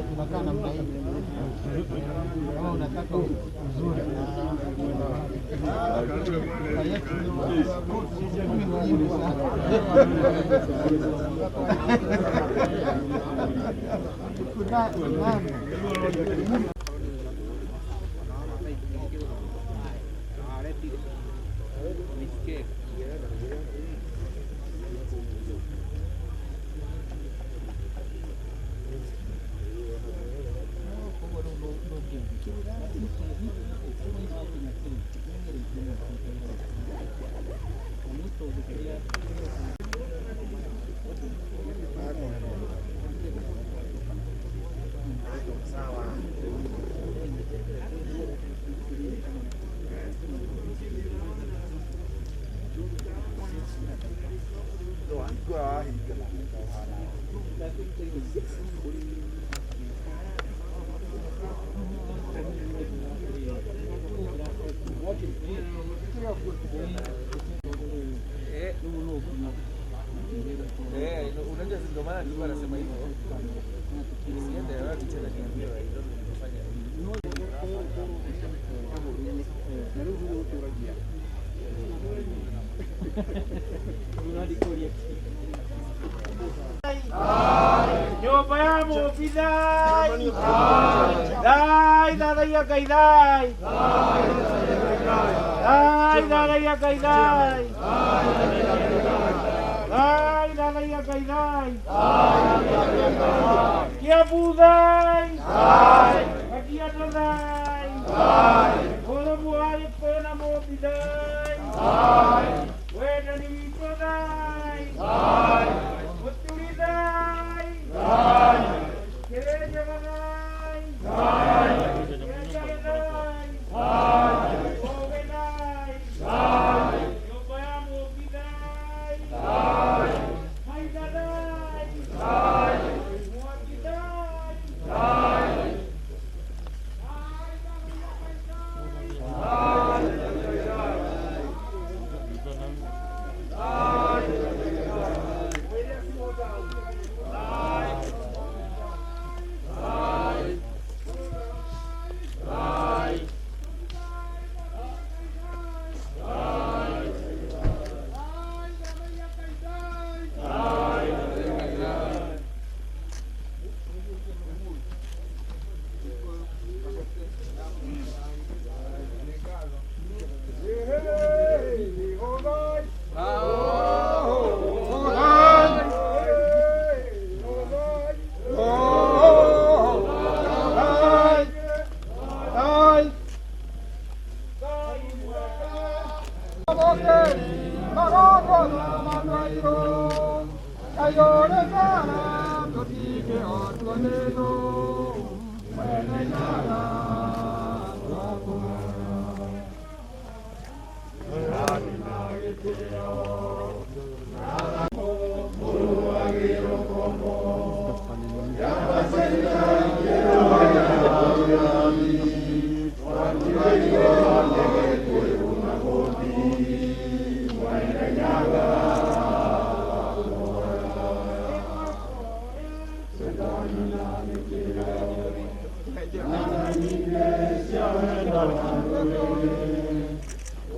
tunakaa namna hii. Kama unataka uzuri unajua ndio maana nilikuwa nasema hivyo. Siende wapi tena niambiwa hilo nilifanya. Nyumba ya Mubidai dai dada ya kaidai dai dada ya kaidai dai dada ya kaidai kia budai kia tadai kono buhari kona Mubidai weda ni mitodai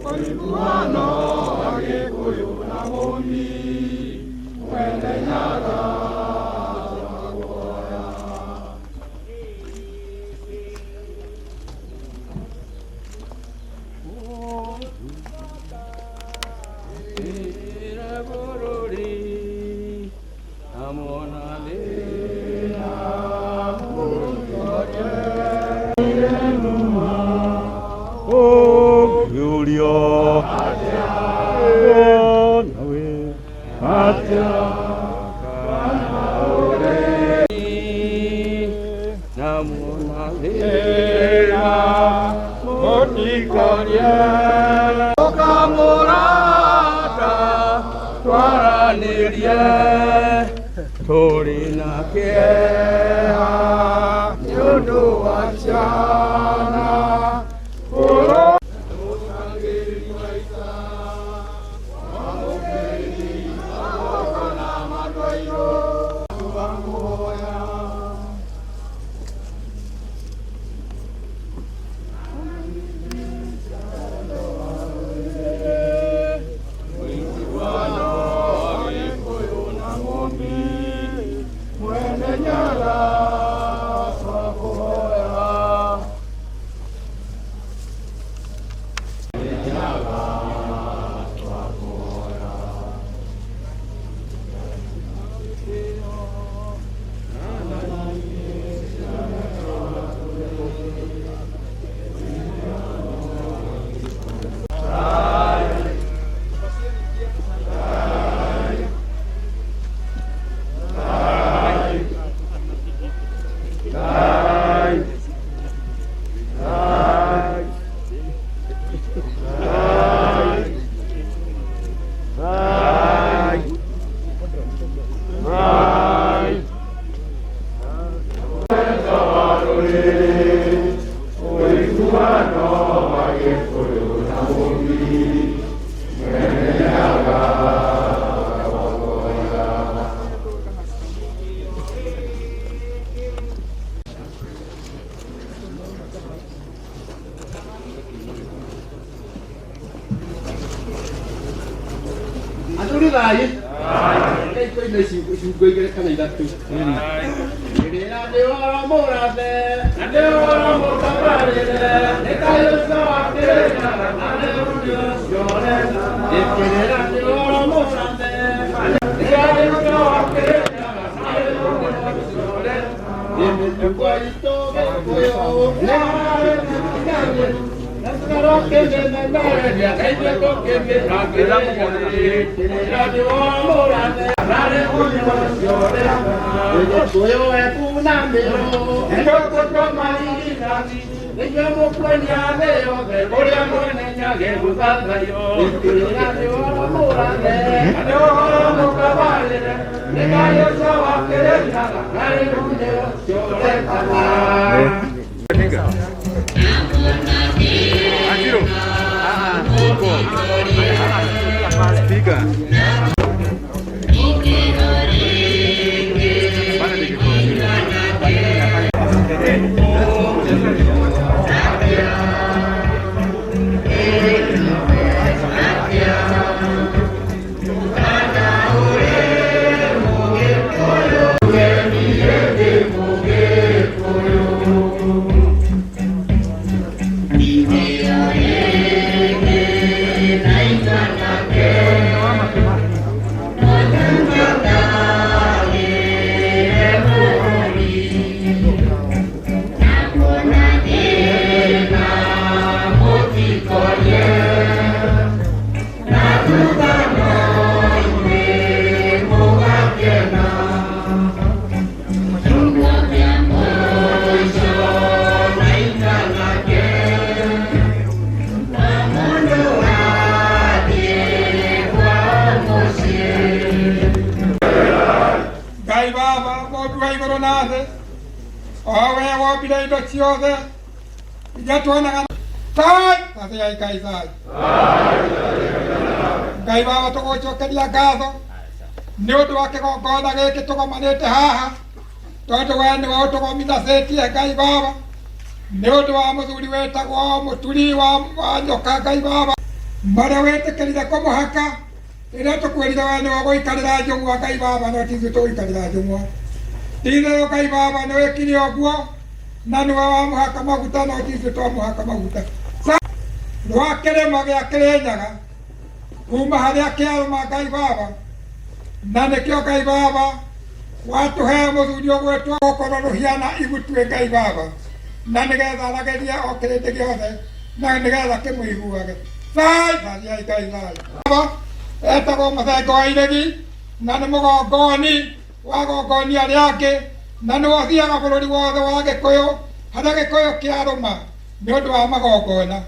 Walikuwa na Wakikuyu na Momi mũtikorie ũkamũrata twaranĩrie tũrĩ na kĩeha nĩ ũndũ wa ciana Aye. Cái này xíu cái này là từ. Để là điều mô ra thế, điều mô ra ba để để cái sao để là để cho nên để là điều mô ra thế, để sao để là để quay to cái quay Ngai baba tugucokeria ngatho nĩ ũndũ wa kĩgongona gĩkĩ tũgomanĩte haha tondũ we nĩwe ũtũgomithacĩtie Ngai baba nĩ ũndũ wa mũthuri wĩtagwo mũturi wa nyoka Ngai baba marĩa wĩtĩkĩrire kũmũhaka rĩrĩa tũkwĩrire we nĩwe gũikarĩra njũng'wa Ngai baba no tithuĩ tũgũikarĩra njũng'wa ti-itherũ Ngai baba nĩ wĩkire ũguo na nĩwe wamũhaka maguta no tithuĩ twamũhaka maguta rwa kĩrĩma gĩa Kĩrĩnyaga kuma harĩa kĩarũma Ngai baba na nĩkĩo Ngai baba watũhe mũthuri ũgwĩtwo gũkorwo rũhiana igũtue Ngai baba na nĩgetha aragerie o kĩrĩndĩ gĩothe na nĩgetha kĩmũiguage thai Ngai thai baba etagwo Mũthenge wa Iregi na nĩ mũgongoni wa gongonia arĩa angĩ na nĩ wathiaga bũrũri wothe wa Gĩkũyũ harĩa Gĩkũyũ kĩarũma nĩ ũndũ wa magongona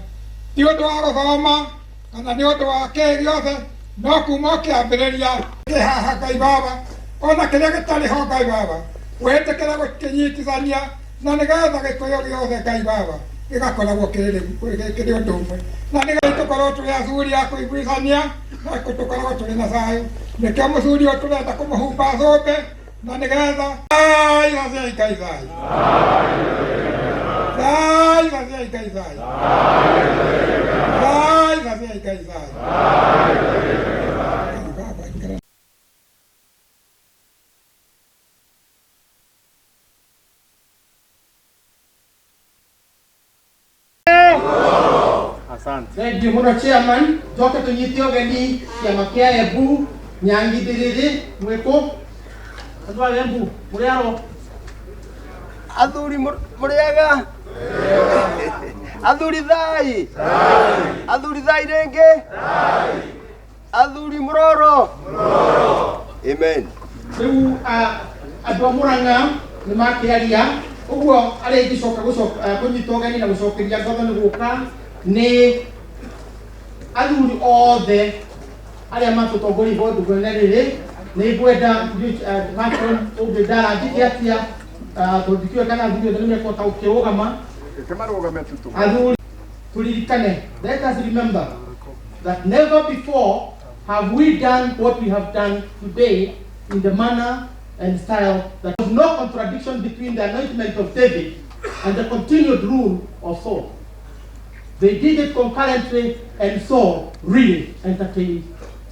ti ũndũ wa gũthoma kana nĩ ũndũ wa kĩ gĩothe, no kuma kĩambĩrĩria kĩ haha Ngai Baba, ona kĩrĩa gĩtarĩ ho Ngai Baba, wĩtĩkĩre gũkĩnyitithania na nĩgetha Gĩkũyũ gĩothe Ngai Baba gĩgakoragwo kĩrĩ ũndũ ũmwe, na nĩgetha tũkorwo tũrĩ athuri a kũiguithania na tũkoragwo tũrĩ na thayũ. Nĩkĩo mũthuri ũyũ tũrenda kũmũhumba thũmbĩ na nĩgetha thayũ gathiai Ngai thayũ, thayũ gathiai Ngai thayũ, thayũ gathiai Ngai thayũ. Thank you, Mr. Chairman. Toka tunyitio gani ya makia Embu Nyangi diriri mweko. Adwa Embu muriaro. Athuri muriaga. Athuri thai. Athuri thai renge. Athuri muroro. Amen. Riu adwa Muranga ni makiaria. Uguo ari gicoka kunyitwo gani na gucokeria ngotho ni guka ni athuri othe aria matutongoria igoti-inĩ rĩrĩ nĩ ngwenda Macron ũngĩndara njĩke atĩa tũndĩkiwe kana athuri othe nĩmekũhota gũkĩrũgama athuri turirikane. Let us remember that never before have we done what we have done today in the manner and style that there was no contradiction between the anointment of David and the continued rule of Saul. They did it concurrently, and Saul really entertained,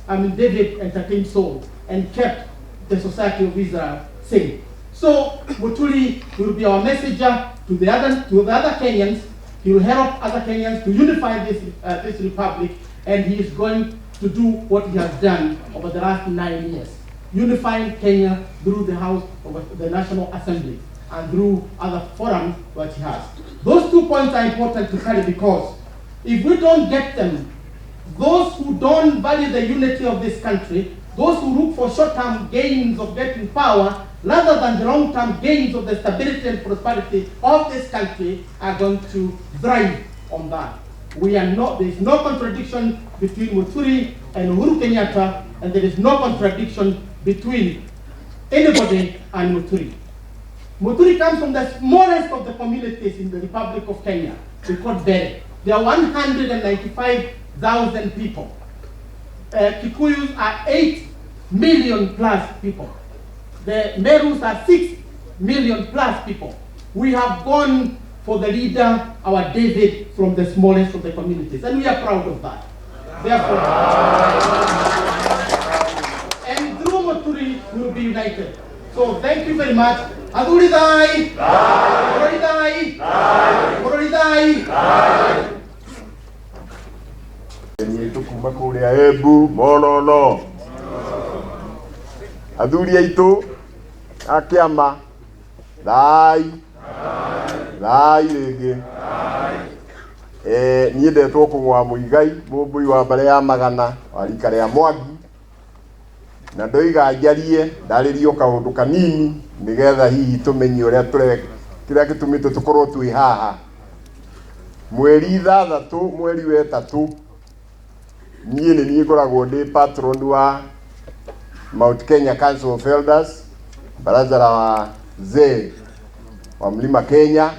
David entertained Saul and kept the society of Israel safe. So Muturi will be our messenger to the other Kenyans. He will help other Kenyans to unify this republic, and he is going to do what he has done over the last 9 years, unifying Kenya through the House of the National Assembly and through other forums that he has. Those 2 points are important to carry, because if we don't get them, those who don't value the unity of this country, those who look for short-term gains of getting power rather than the long-term gains of the stability and prosperity of this country, are going to thrive on that. There is no contradiction between Muturi and Uhuru Kenyatta, and there is no contradiction between anybody and Muturi. Muturi comes from the smallest of the communities in the Republic of Kenya, Pokot Bere. There are 195,000 people. Kikuyus are 8 million plus people. The Merus are 6 million plus people. We have gone for the leader, our David, from the smallest of the communities, and we are proud of that. Therefore, and through Muturi, we will be united. So thank you very much. Athuri thai, Murori thai, Murori thai. Ni tukuma kuria Embu Morono. Athuri aitu akiama thai rĩngĩ niĩ ndetwo kũgwa Mũigai mũmbũi wa mbere ya magana wa rika rĩa Mwangi, na ndoiga njarie ndarĩrio kaũndũ kanini nĩgetha hihi tũmenye ũrĩa kĩrĩa gĩtũmĩte tũkorwo twĩ haha. Mweri 3 mweri wa 3 niĩ nĩ niĩ ngoragwo ndĩ patron wa Mount Kenya Council of Elders, baraza la wazee wa Mlima Kenya,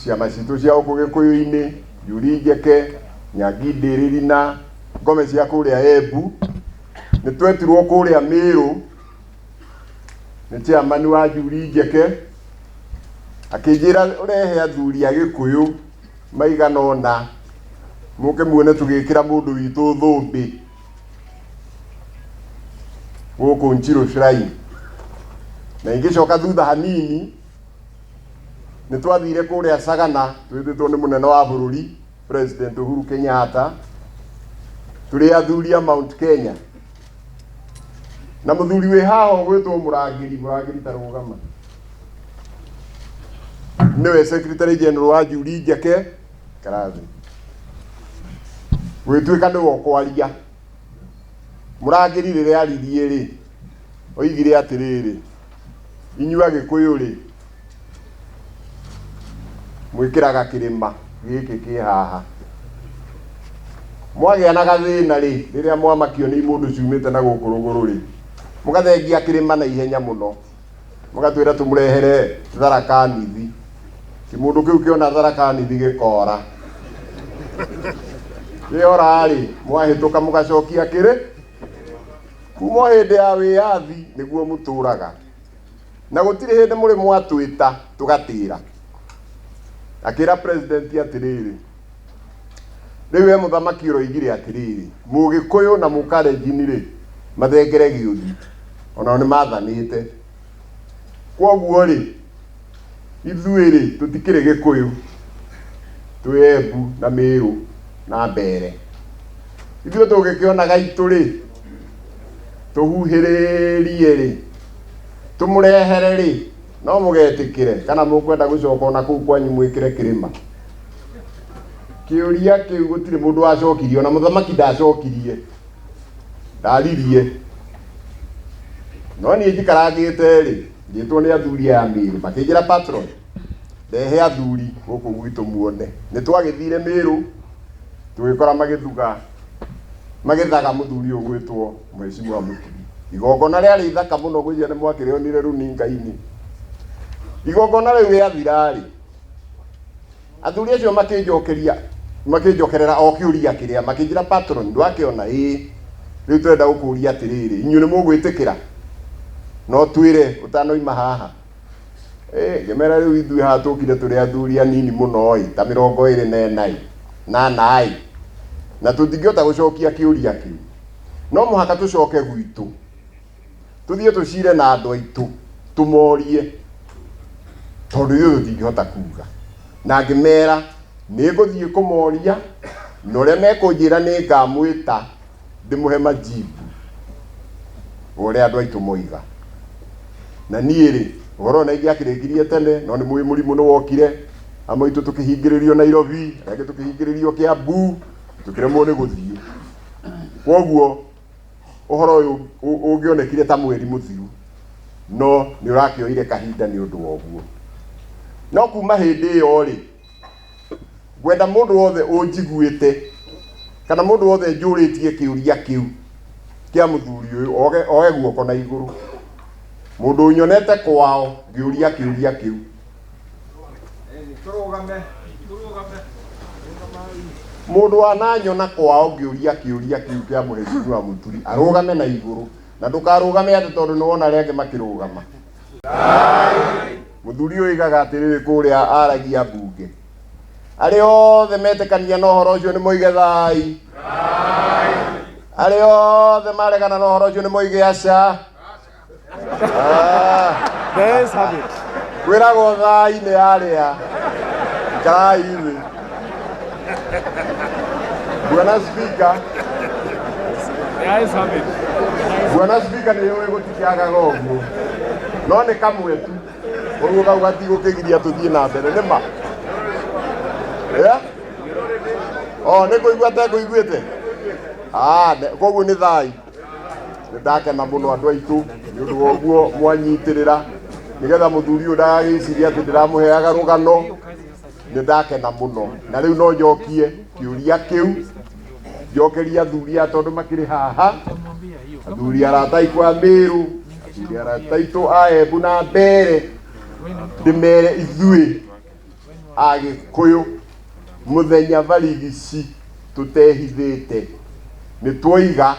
ciama citũ cia Ũgĩkũyũ-inĩ, Njuri Njeke, Nyangi Ndĩrĩri na ngome cia kũrĩa Embu. Nĩ twetirwo kũrĩa Mĩrũ nĩ chairman wa Njuri Njeke akĩnjĩra ũrehe athuri a Gĩkũyũ maigana ũna mũke muone tũgĩkĩra mũndũ witũ thũmbĩ gũkũ Njiru Shrine. Na ingĩcoka thutha hanini nĩ twathire kũrĩa Sagana twĩtĩtwo nĩ mũnene wa bũrũri President Uhuru Kenyatta, tũrĩ athuri a Mount Kenya, na mũthuri wĩ haha ũgwĩtwo Mũrangĩri tarũgama nĩwe Secretary General wa Njuri Njeke Karathi, gwĩtuĩka nĩwe ũkwaria. Mũrangĩri rĩrĩa aririe rĩ oigire atĩrĩrĩ, inyuĩ Agĩkũyũ rĩ mwĩkĩraga kĩrĩma gĩkĩ kĩ haha mwagĩa na gathĩna rĩ rĩrĩa mwamakio nĩ mũndũ ciumĩte na gũkũ rũgũrũ rĩ mũgathengia kĩrĩma na ihenya mũno mũgatwĩra tũmũrehere Tharaka Nithi mũndũ kĩu kĩona Tharaka Nithi gĩkora gĩora rĩ mwahĩtũka mũgacokia kĩrĩ kuma hĩndĩ ya wĩyathi nĩguo mũtũraga na gũtirĩ hĩndĩ mũrĩ mwatwĩta tũgatĩra akĩra president atĩrĩrĩ rĩu we mũthamaki ũroigire atĩrĩrĩ Mũgĩkũyũ na Mũkalenjin rĩ mathengere gĩũthi onao nĩ mathanĩte kwoguo rĩ ithuĩ rĩ tũtikĩrĩ Gĩkũyũ twĩ Embu na Mĩrũ na Mbere ithuĩ tũngĩkĩona gaitũ rĩ tũhuhĩrĩrie rĩ tũmũrehere rĩ no mũgetĩkĩre kana mũkwenda gũcoka ona kũu kwanyu mwĩkĩre kĩrĩma kĩũria kĩu gũtirĩ mũndũ wacokirie ona mũthamaki ndacokirie ndaririe no niĩ njikarangĩte rĩ njĩtwo nĩ athuri a Mĩrũ makĩnjĩra patron ndehe athuri gũkũ gwitũ muone nĩ twagĩthire Mĩrũ tũgĩkora magĩthaga mũthuri ũyũ gwĩtwo Mheshimiwa Mũturi igongona rĩarĩ ithaka mũno gwĩcia nĩ mwakĩrĩonire runinga-inĩ igongona rĩu rĩathira rĩ athuri acio makĩnjokerera o kĩũria kĩrĩa makĩnjĩra patron ndwakĩona rĩu tũrenda gũkũria atĩrĩrĩ inyuĩ nĩ mũgwĩtĩkĩra no twĩre ũtanoima haha ngĩmera rĩu ithuĩ haha tũkire tũrĩ athuri anini mũno ta 24 na tũtingĩhota gũcokia kĩũria kĩu no mũhaka tũcoke gwitũ tũthiĩ tũcire na andũ aitũ tũmorie tondũ ithuĩ tũtingĩhota kuga na ngĩmera nĩ ngũthiĩ kũmoria na ũrĩa mekũnjĩra nĩ ngamwĩta ndĩmũhe majibu ũrĩa andũ aitũ moiga na niĩ rĩ ũhoro na ingĩakĩrĩkirie tene no nĩ mũrimũ nĩ wokire amwe aitũ tũkĩhingĩrĩrio Nairobi angĩ tũkĩhingĩrĩrio Kiambu tũkĩremwo nĩ gũthiĩ kwoguo ũhoro ũyũ ũngĩonekire ta mweri mũthiru no nĩ ũrakĩoire kahinda nĩ ũndũ wa ũguo no kuma hĩndĩ ĩyo rĩ gwenda mũndũ wothe ũnjiguĩte kana mũndũ wothe njũrĩtie kĩũria kĩu kĩa mũthuri ũyũ oe guoko na igũrũ mũndũ nyonete kwao ngĩũria kĩũria kĩu mũndũ wananyona kwao ngĩũria kĩũria kĩu kĩa Mheshimiwa Mũturi arũgame na igũrũ na ndũkarũgame atĩ tondũ nĩ wona arĩa angĩ makĩrũgama mũthuri ũyũ oigaga atĩrĩrĩ kũrĩa aragia mbunge arĩa othe metĩkania na ũhoro ũcio nĩ moige thai arĩa othe maregana na ũhoro ũcio nĩ moige aca kwĩragwo thai nĩ arĩa ikarai thĩ Bwana Spika Bwana Spika nĩ yũĩ gũtikiagaga ũguo no nĩ kamwe tu ũguo kau gatigũkĩgiria tũthiĩ na mbere nĩma nĩ kũigua tekũiguĩte koguo nĩ thai nĩ ndakena mũno andũ aitũ nĩ ũndũ wa ũguo mwanyitĩrĩra nĩgetha mũthuri ũyũ ndagagĩcirie atĩ ndĩramũheaga rũgano nĩ ndakena mũno na rĩu no njokie kĩũria kĩu njokeria athuri tondũ makĩrĩ haha athuri arata aitũ a Mĩrũ athuri arata aitũ a Embu na Mbere ndĩmere ithuĩ Agĩkũyũ mũthenya barigici tũtehithĩte nĩ twoiga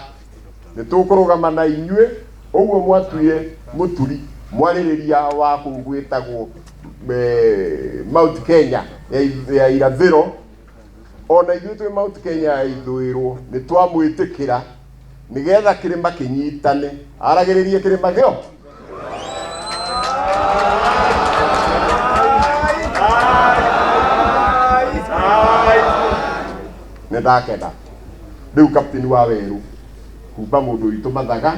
nĩ tũkũrũgama na inyuĩ ũguo mwatuire Mũturi mwarĩrĩria wa kũgwĩtagwo Mount Kenya ya irathĩro ona ithuĩ twĩ Mount Kenya ya ithũĩrwo nĩ twamwĩtĩkĩra nĩgetha kĩrĩma kĩnyitane aragĩrĩrie kĩrĩma gĩo nĩ ndakena rĩu kapteni wa werũ kumba mũndũ witũ mathaga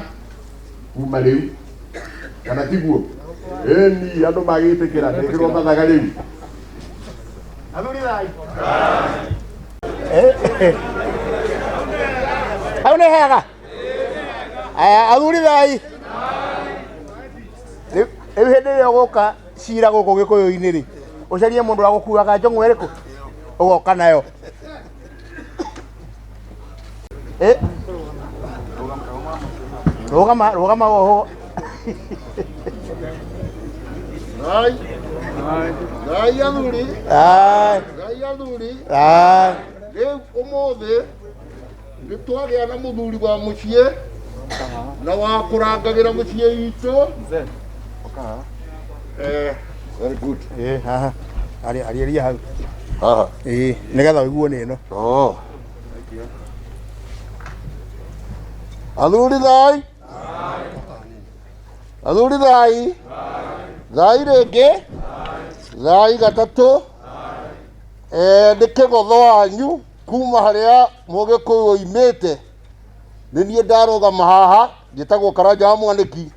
kuma rĩu kana tiguo ĩni andũ magĩtĩkĩra ndekĩrwo mathaga rĩu athuri thai hau nĩ hega athuri thai rĩu hĩndĩ ĩrĩa ũgũka cira gũkũ Gĩkũyũ-inĩ rĩ ũcarie mũndũ wa gũkuaga njong'o ĩrĩkũ ugoka nayo rugama oho Ngai athuri. ai Ngai athuri. ai Riu umuthi ni twagĩa na muthuri wa muciĩ na wa kũrangagĩra muciĩ witũ. Very good. haha arĩria hau Haha. nĩgetha ũiguo nĩ ĩno. Athuri thai. Athuri thai. Thai rĩngĩ. Thai gatatũ. Nĩ kĩgotho wanyu kuma harĩa Mũgĩkũyũ oimĩte. Nĩ niĩ ndarũgama haha njĩtagwo Karanja wa Mwanĩki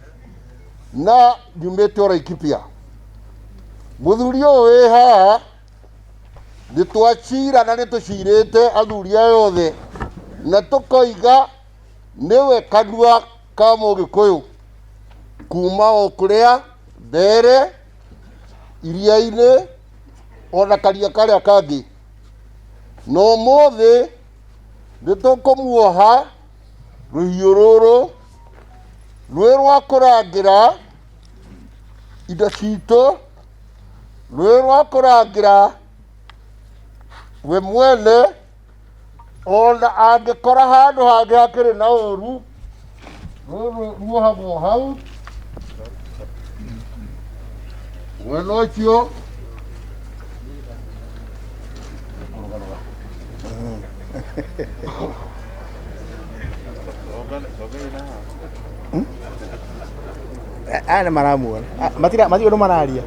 na nyumĩte o Laikipia. Mũthuri ũyũ wĩ haha nĩ twacira na nĩ tũcirĩte athuri aya othe na tũkoiga nĩwe kanua ka Mũgĩkũyũ kuma o kũrĩa mbere iria-inĩ ona karia karĩa kangĩ. Na ũmũthĩ nĩ tũkũmuoha rũhiũ rũrũ rwĩ rwa kũrangĩra indo citũ, rwĩ rwa kũrangĩra we mwene, ona angĩkora handũ hangĩ hakĩrĩ na ũru rũrũ ruohagwo hau mwena ũcio. aya nĩ maramuona matirĩ ũndũ mararia.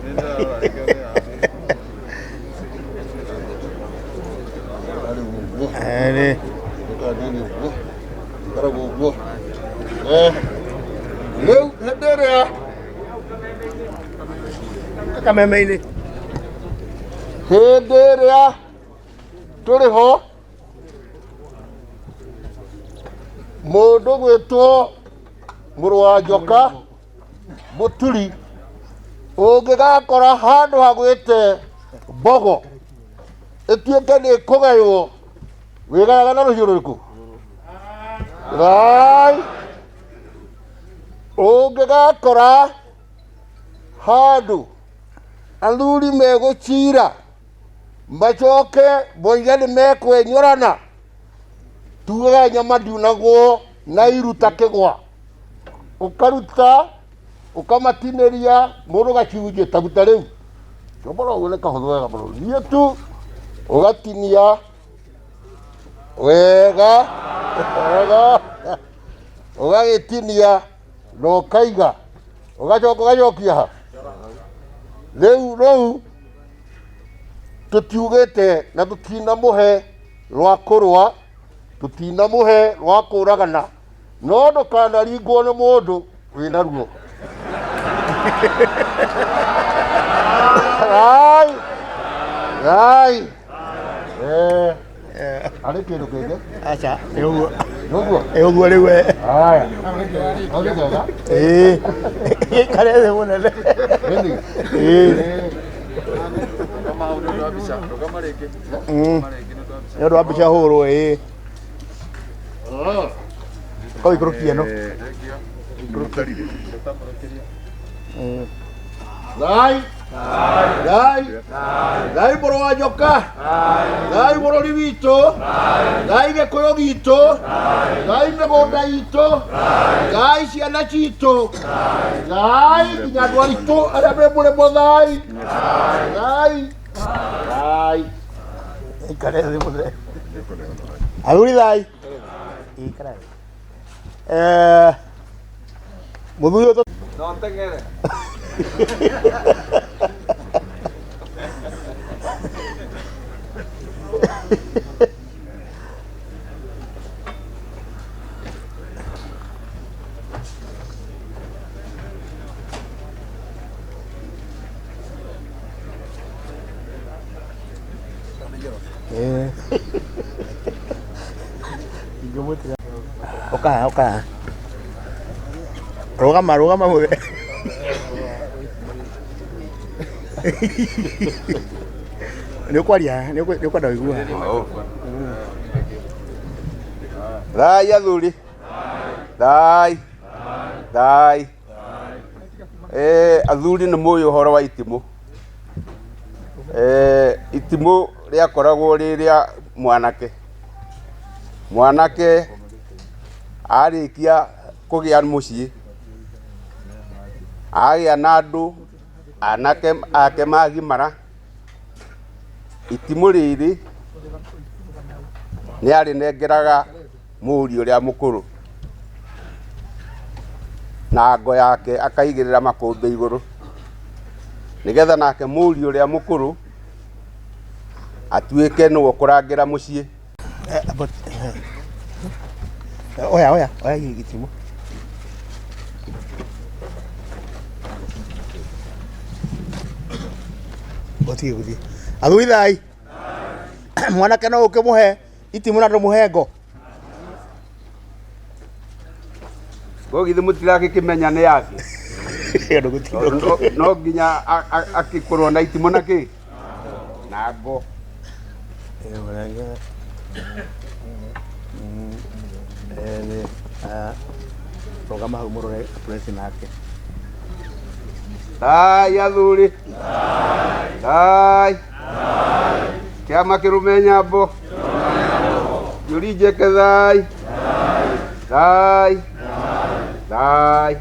Rĩu hĩndĩ ĩrĩa kameme-inĩ hĩndĩ ĩrĩa tũrĩ ho mũndũ gwĩtwo mũrũ wa njoka Mũturi ũngĩgakora handũ hagwĩte mbogo ĩtuĩke nĩ kũgaywo wĩgayaga na rũhiũ rũrĩkũ? Thai. Ũngĩgakora handũ athuri megũcira macoke moige nĩ mekwenyũrana tugaga nyama ndiunagwo na iruta kĩgwa ũkaruta ũkamatinĩria mũndũ gacunjĩ ta guta rĩu mboro ũguo nĩ kahũthũ wega mũno niĩ tu ũgatinia wega wega ũgagĩtinia na ũkaiga ũgacoka ũgacokia ha. Rĩu tũtiugĩte na tũtinamũhe rwa kũrũa, tũtinamũhe rwa kũragana, no ndũkanaringwo nĩ mũndũ wĩna ruo. Rai. Rai. Arĩ kĩndũ kĩngĩ? aca nĩ ũguo Nĩguo? ũguo rĩu Haya. Aũrĩ kega? gĩikare thĩ mũnene. Nĩ ũndũ wa mbica hũrwo ko ikũrũkia ĩno. Thai. Thai. Thai mũrũ wa njoka. Thai bũrũri witũ. Thai Gĩkũyũ gitũ. Thai mĩgũnda itũ. Thai ciana citũ. Thai nginya andũ aritũ arĩa me mũrĩmo thai. Thai. Thai. Ikare thĩ mũnene. Athuri thai. Ikara thĩ. Mũthuri ũyũ No nteng'ere. Oka. Rugama mũwe. Nĩ kwaria, nĩ kwenda wĩigua. Thai athuri. Thai. Thai. Athuri nĩ mũĩ ũhoro wa itimũ. Itimũ rĩakoragwo rĩrĩa mwanake. Mwanake arĩkia kũgĩa mũciĩ. Agĩa na andũ, anake ake magimara. Itimũ rĩrĩ nĩ arĩnengeraga mũriũ ũrĩa mũkũrũ. Na ngo yake akaigĩrĩra makũmbĩ igũrũ. Nĩgetha nake mũriũ ũrĩa mũkũrũ atuĩke nĩwe ũkũrangĩra mũciĩ. Oya gĩtimũ. Gũtige gũthiĩ. Athuri thai. Mwanake no ũkĩmũhe itimũ na ndũmũhe ngo. Gũgĩthĩ mũtiragĩkĩmenya nĩ yake. No nginya akĩkorwo na itimũ na kĩ? Na ngo. Rũgama hau mũrore presi nake. Thai athuri. Thai. Kĩama kĩrũme nyambo. Yũri njeke thai. Thai. Thai.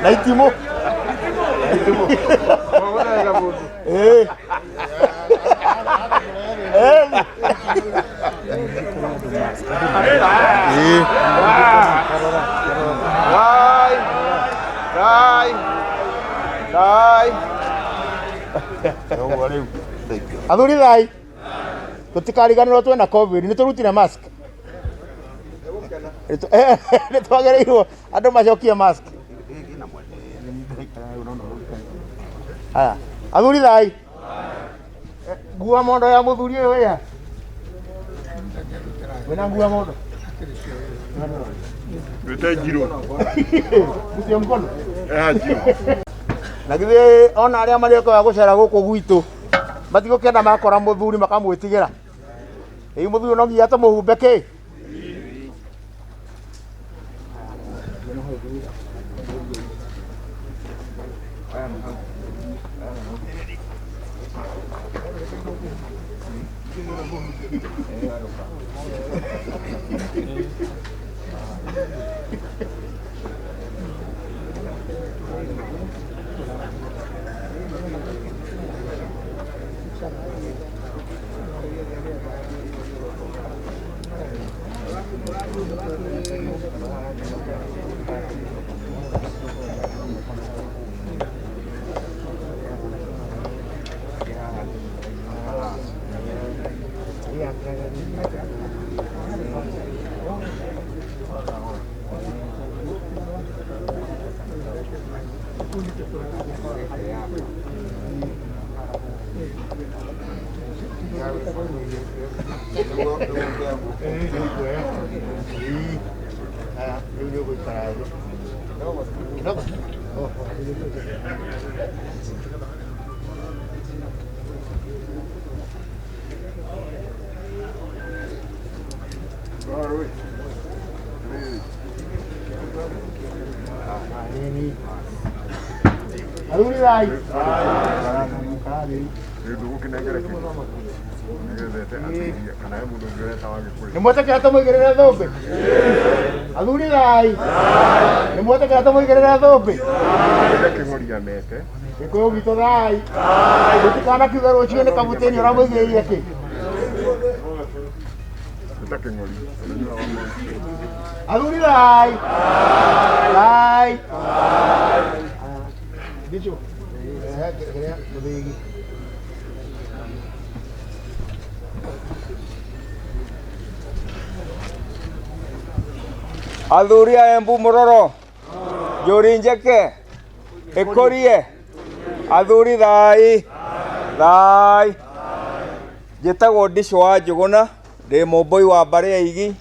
Na itimũ. Athuri thai. Tũtikariganĩrwo twĩna COVID, nĩ tũrutire mask. Nĩ twagĩrĩirwo andũ macokie mask. Haya, athuri thai. Ngua mondo ya mũthuri ũyũ wĩha. Wĩna ngua mondo. Wĩte njirũ. Mũcio mkono. Njirũ. Na githĩ ona arĩa marĩũkaga gũcera gũkũ gwitũ matigũkĩenda makora mũthuri makamwĩtigĩra. Ĩ mũthuri no nginya tũmũhumbe kĩ? Athuri thai. Nĩ mwetĩkĩra tũmũigĩrĩre thũmbĩ? Athuri thai. Nĩ mwetĩkĩra tũmũigĩrĩre thũmbĩ? Kĩng'oria mete. Gĩkũyũ gitũ thai. Mũtikanakiuge rũciũ nĩ kamũtĩ-inĩ ũramũigĩrĩire kĩ? Wĩte kĩng'oria. Athuri thai. Thai. Dicho. Athuri a Embu Muroro. Yũri njeke. Ĩkũrie. Athuri thai. Thai. Njĩtagwo Ndicũ wa Njũgũna. Ndĩ mũmbũi wa Mbarĩ ya Igi.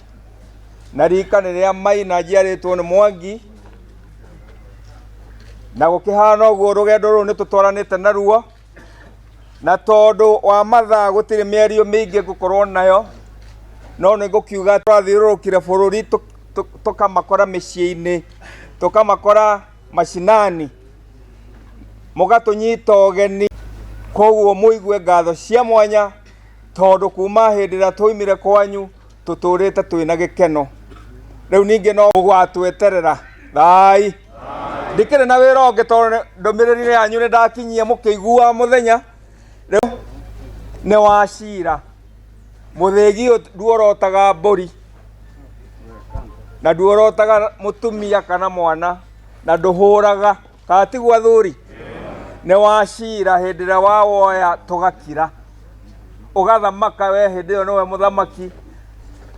Na rika nĩ rĩa Maina njiarĩtwo nĩ Mwangi. na gukihana uguo rugendo ru nitutwaranite naruo na tondu wa mathaa gutiri mĩario mĩingĩ ngukorwo nayo no nĩ ngũkiuga twathiũrũrũkire bũrũri tukamakora mĩciĩ-inĩ tukamakora mashinani mũgatunyita ũgeni koguo mũigue ngatho cia mwanya tondu kuma hĩndĩ ĩrĩa twoimire kwanyu tutũrĩte twĩna gĩkeno rĩu ningĩ no mũgwatweterera thai ndikĩrĩ na wĩra ũngĩ tondũ ndũmĩrĩri yanyu nĩ ndakinyie mũkĩigua mũthenya rĩu nĩ wa cira mũthĩgi nduorotaga mbũri na nduorotaga mũtumia kana mwana na ndũhũraga katigwa thuri nĩ wa cira hĩndĩ ĩrĩa wawoya tũgakira ũgathamaka we hĩndĩ ĩyo nĩwe mũthamaki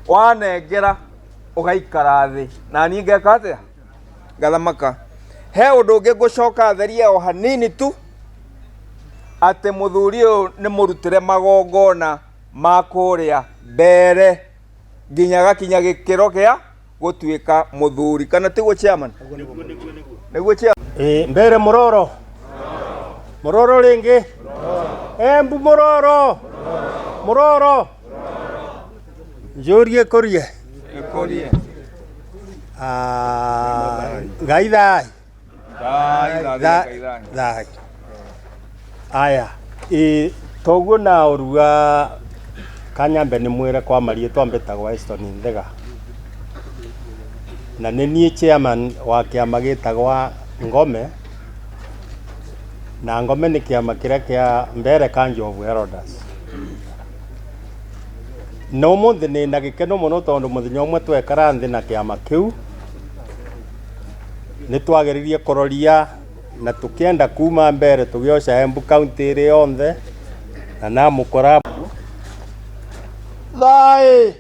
wanengera ũgaikara thĩ na niĩ ngeka atĩa ngathamaka he ũndũ ũngĩ ngũcoka theria o hanini tu atĩ mũthuri ũyũ nĩ mũrutĩre magongona ma kũrĩa mbere nginya gakinya gĩkĩro gĩa gũtuĩka mũthuri kana tiguo chairman nĩguo chairman mbere Muroro Muroro rĩngĩ Embu Muroro njũrie kũrie Ngai thai aya toguo na ũruga kanyambe nĩ mwĩre kwa marie twambĩtagwo Eston Nthega na nĩ niĩ chairman wa kĩama gĩtagwo Ngome na Ngome nĩ kĩama kĩrĩa kĩa mbere Kanjovu Elders no mũthĩ nĩ na gĩkeno mũno tondũ mũthenya ũmwe twekara thĩ na kĩama kĩu nĩ twageririe kũroria na tukienda kuma mbere tugioca Embu County ĩrĩ yonthe na namũkora thai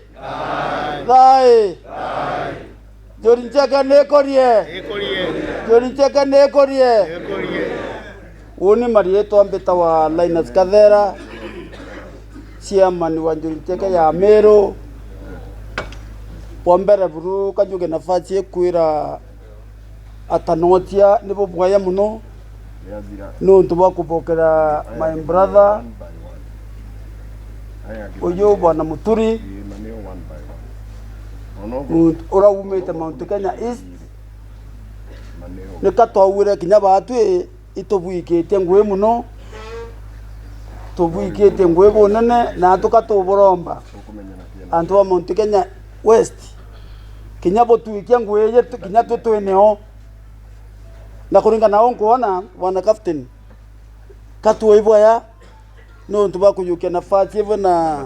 Njũri Njeke nĩ ĩkũrie ũũ nĩ marĩtwa mbĩtagwo Linus Kathera chairman wa Njũri Njeke ya Meru wa mbere buru kanyuge nafasi kwira atanotia nibo bwaya muno no ntuba kupokera my brother uyo bwana Muturi ora umete Mount Kenya East nikatwawire kinya batu itobuikete ngwe muno tobuikete ngwe bonene na tukatoboromba antu wa Mount Kenya West kinya botuikia ngwe ye kinya tutweneo na kuringa nao kuona wana captain katuwa hivyo ya no ntuba kuyukia nafasi hivyo na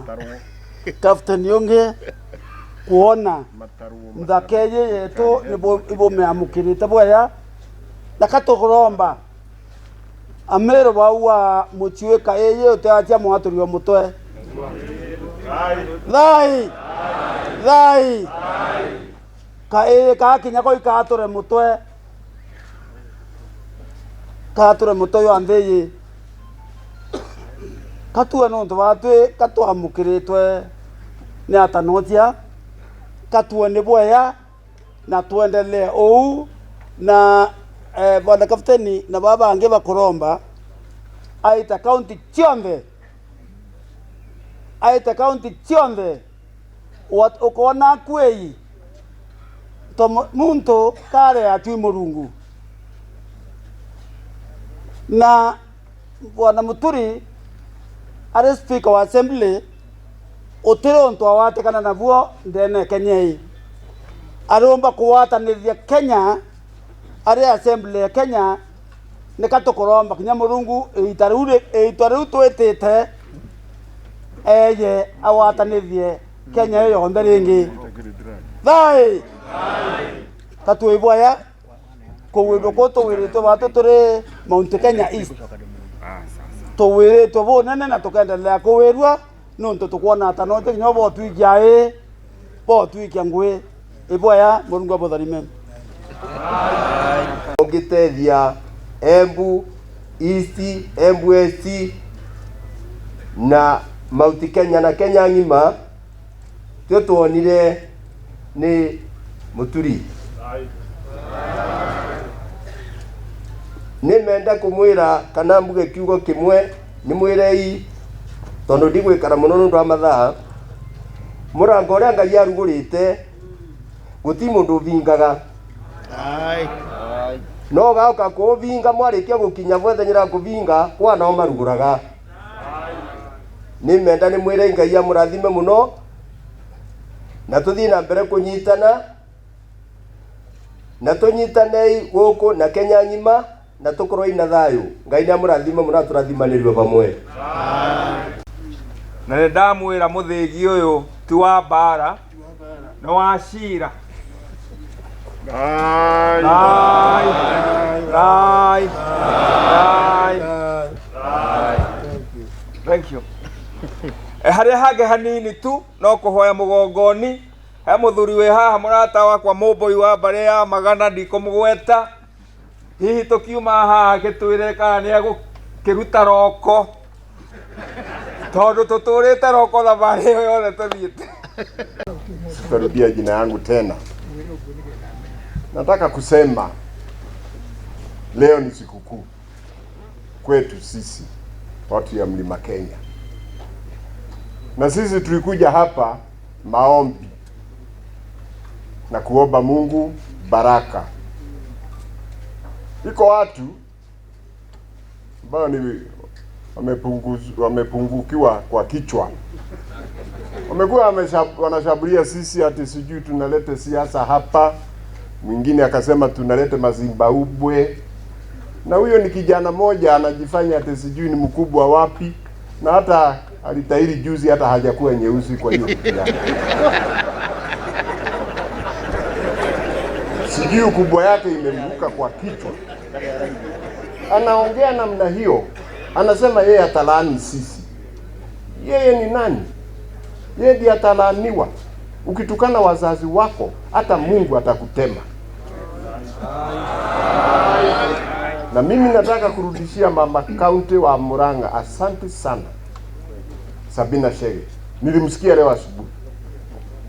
captain yonge kuona mdakeye yetu ibo meamukirite bwaya na katogoromba amero bawa muchiwe kaeye utatia mwaturiwa mutwe thai kaeye kakinya ko ikatore mutwe kature mutoyo andeye katua no ntubatwe katwamukiritwe ni atanotia katua ni bwaya na tuendelee ou na bwana kapteni na baba ange bakoromba aita county chionde wat okona kwei to muntu kare atwi murungu na bwana Muturi are speaker wa assembly otero nto awate kana nabuo ndene Kenya aromba kuwatanithia Kenya are assembly ya Kenya nikatokoromba kinya murungu itaru twetete eye awatanithie Kenya yo ndaringi thai katuibwaya kuwiro ko tuwirito batu turi Mount Kenya East tuwirito bonene na tukendelea kuwirwa nonto tukwona atanote nyobo twikiae bo twikia ngwe ibwaya murungu abotharime ongitethia Embu East Embu West na Mount Kenya na Kenya ngima tuonire ni Muturi nimenda kumwira kana mbuge kiugo kimwe ni mwirei tondu ndigwikara muno nundu wa mathaa murango uria Ngai arugurite guti mundu vingaga no gauka kuvinga mwarikia gukinya gwethenyera kuvinga kwana o maruguraga nimenda ni mwirei Ngai amurathime muno na tuthii na mbere kunyitana na tunyitanei guku na Kenya ngima na tukorwo ina thayu. Ngai ni amurathime muno turathimanirwe pamwe. Na ndamwira muthigi uyu ti wa bara no wa cira. Thank you. Haria hage hanini tu no kuhoya mugongoni he muthuri we haha murata wakwa Mũmbũi wa Mbare ya Magana ndikumugweta hihi tukiuma haha gitwire kana ni agukiruta roko tondu tuturite roko thabari iyo yothe tuthiite. Sitarudia jina yangu tena. Nataka kusema leo ni sikukuu kwetu sisi watu ya Mlima Kenya, na sisi tulikuja hapa maombi na kuomba Mungu baraka. Iko watu ambao ni wamepungukiwa kwa kichwa, wamekuwa wanashabulia sisi ati sijui tunalete siasa hapa. Mwingine akasema tunalete Mazimbabwe, na huyo ni kijana moja anajifanya ati sijui ni mkubwa wapi, na hata alitairi juzi hata hajakuwa nyeusi. Kwa hiyo kijana sijui ukubwa yake imemruka kwa kichwa, anaongea namna hiyo, anasema yeye atalaani sisi. Yeye ni nani? Yeye ndiye atalaaniwa. Ukitukana wazazi wako hata Mungu atakutema. Na mimi nataka kurudishia mama kaunti wa Murang'a asante sana, Sabina Chege. Nilimsikia leo asubuhi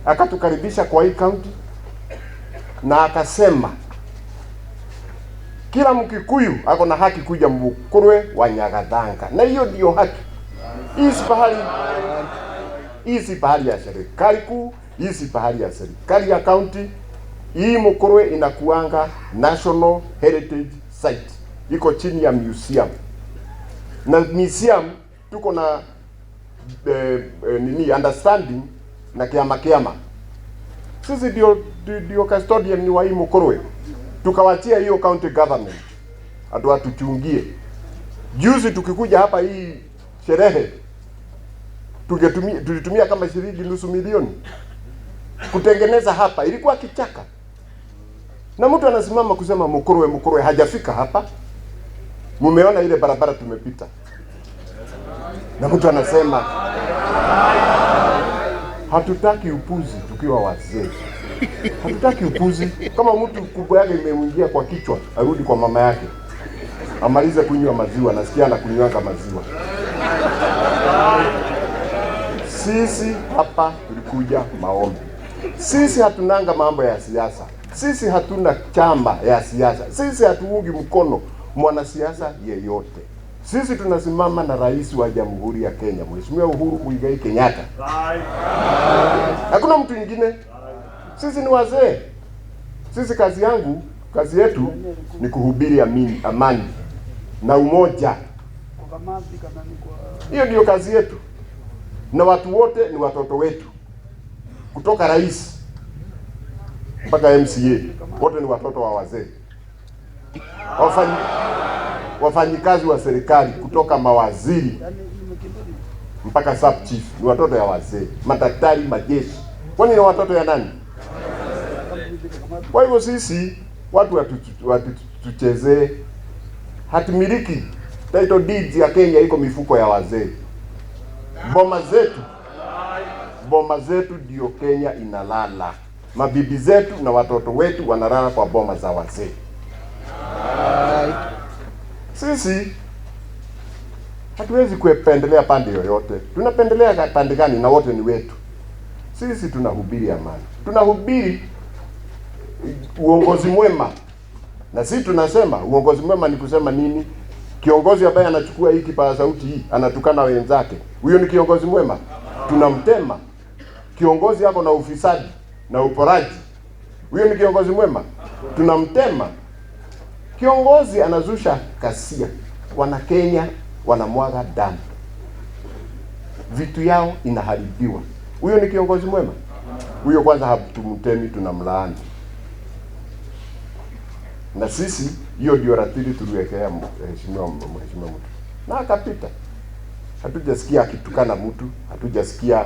akatukaribisha kwa hii kaunti na akasema kila Mkikuyu ako na haki kuja Mukurwe wa Nyagathanga, na hiyo ndio haki. Hii si pahali ya serikali kuu, hii si pahali ya serikali ya county. Hii Mukurwe inakuanga National Heritage Site, iko chini ya museum, na museum tuko na understanding na kiama. Sisi ndio custodian wa hii Mukurwe, tukawachia hiyo county government atu atuchungie. Juzi tukikuja hapa hii sherehe tulitumia kama shilingi nusu milioni kutengeneza hapa, ilikuwa kichaka. Na mtu anasimama kusema Mukurwe hajafika hapa. Mumeona ile barabara tumepita, na mtu anasema hatutaki upuzi tukiwa wazee. Hatutaki upuzi. Kama mtu kubwa yake imemwingia kwa kichwa, arudi kwa mama yake amalize kunywa maziwa. Nasikia anakunywanga maziwa. Sisi hapa tulikuja maombi. Sisi hatunanga mambo ya siasa. Sisi hatuna chama ya siasa. Sisi hatuungi mkono mwanasiasa yeyote. Sisi tunasimama na rais wa Jamhuri ya Kenya, Mheshimiwa Uhuru Muigai Kenyatta. Hakuna mtu mwingine. Sisi ni wazee. Sisi kazi yetu ni kuhubiri amani na umoja. Hiyo ndio kazi yetu. Na watu wote ni watoto wetu. Kutoka rais mpaka MCA, wote ni watoto wa wazee. Wafanyikazi wa serikali kutoka mawaziri mpaka sub chief ni watoto ya wazee. Madaktari, majeshi, kwani ni watoto ya nani? Kwa hivyo sisi watu tuchezee. Hatimiliki title deeds ya Kenya, iko mifuko ya wazee. Boma zetu ndio Kenya inalala. Mabibi zetu na watoto wetu wanalala kwa boma za wazee. Sisi hatuwezi kupendelea pande yoyote. Tunapendelea pande gani? Na wote ni wetu. Sisi tunahubiri amani. Tunahubiri uongozi mwema. Na sisi tunasema uongozi mwema ni kusema nini? Kiongozi ambaye anachukua hii kipaza sauti hii anatukana wenzake, huyo ni kiongozi mwema? Tunamtema. Kiongozi hapo na ufisadi na uporaji, huyo ni kiongozi mwema? Tunamtema. Kiongozi anazusha kasia, wana Kenya wanamwaga damu, vitu yao inaharibiwa, huyo ni kiongozi mwema? Huyo kwanza hatumtemi, tunamlaani. Na sisi hiyo ndio ratili tuliwekea mheshimiwa mtu, na akapita. Hatujasikia akitukana mtu, hatujasikia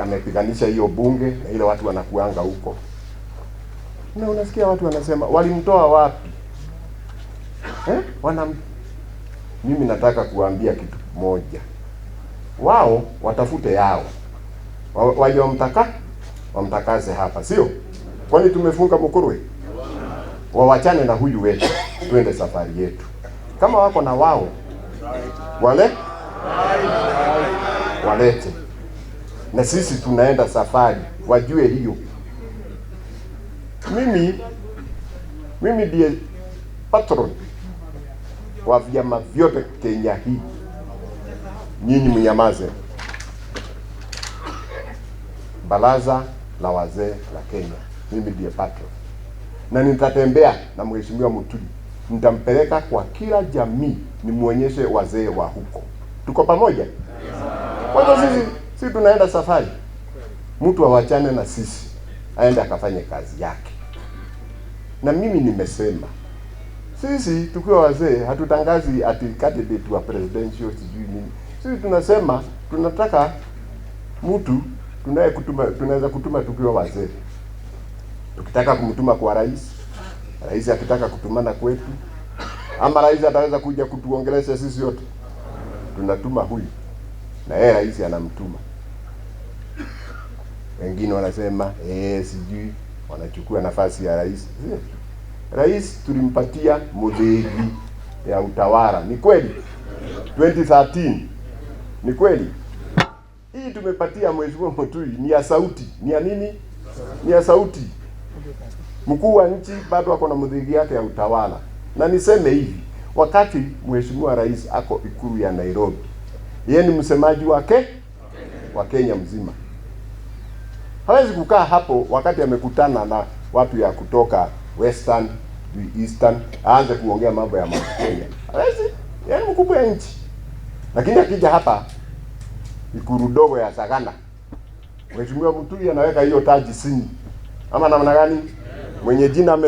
amepiganisha hiyo bunge na ile watu wanakuanga huko. Na unasikia watu wanasema walimtoa wapi? Mimi nataka kuambia kitu moja. Wao watafute yao. Waje wamtakaze hapa, sio? Kwani tumefunga Mukurwe? Wawachane na huyu wetu, twende safari yetu. Kama wako na wao walete, na sisi tunaenda safari, wajue hiyo. Mimi ndiye patron wa vyama vyote Kenya hii. Nyinyi mnyamaze. Baraza la wazee la Kenya, mimi ndiye patron. Na nitatembea na mheshimiwa Muturi, nitampeleka kwa kila jamii, nimuonyeshe wazee wa huko. Tuko pamoja? Kwa hivyo sisi tunaenda safari. Mtu awachane na sisi, aende akafanye kazi yake. Na mimi nimesema, sisi tukiwa wazee hatutangazi ati candidate wa presidential sijui nini. Sisi tunasema tunataka mtu tunaweza kutuma tukiwa wazee. Tukitaka kumtuma kwa rais akitaka kutumana kwetu, ama rais ataweza kuja kutuongelesha sisi yote, tunatuma huyu na yeye rais anamtuma. Wengine wanasema sijui wanachukua nafasi ya rais. Rais tulimpatia modeli ya utawala, ni kweli? 2013 ni kweli? Hii tumepatia mheshimiwa Muturi ni ya sauti. Ni ya nini? Ni ya sauti. Mkuu wa nchi bado ako na modeli yake ya utawala. Na niseme hivi, wakati mheshimiwa rais ako ikulu ya Nairobi, yeye ni msemaji wake wa Kenya mzima. Hawezi kukaa hapo wakati amekutana na watu ya kutoka Western, Eastern, aanze kuongea mambo ya Kenya. Hawezi, yeye ni mkubwa ya nchi. Lakini akija hapa ikulu dogo ya Sagana, mheshimiwa Muturi anaweka hiyo taji chini. Ama namna gani? Mwenye jina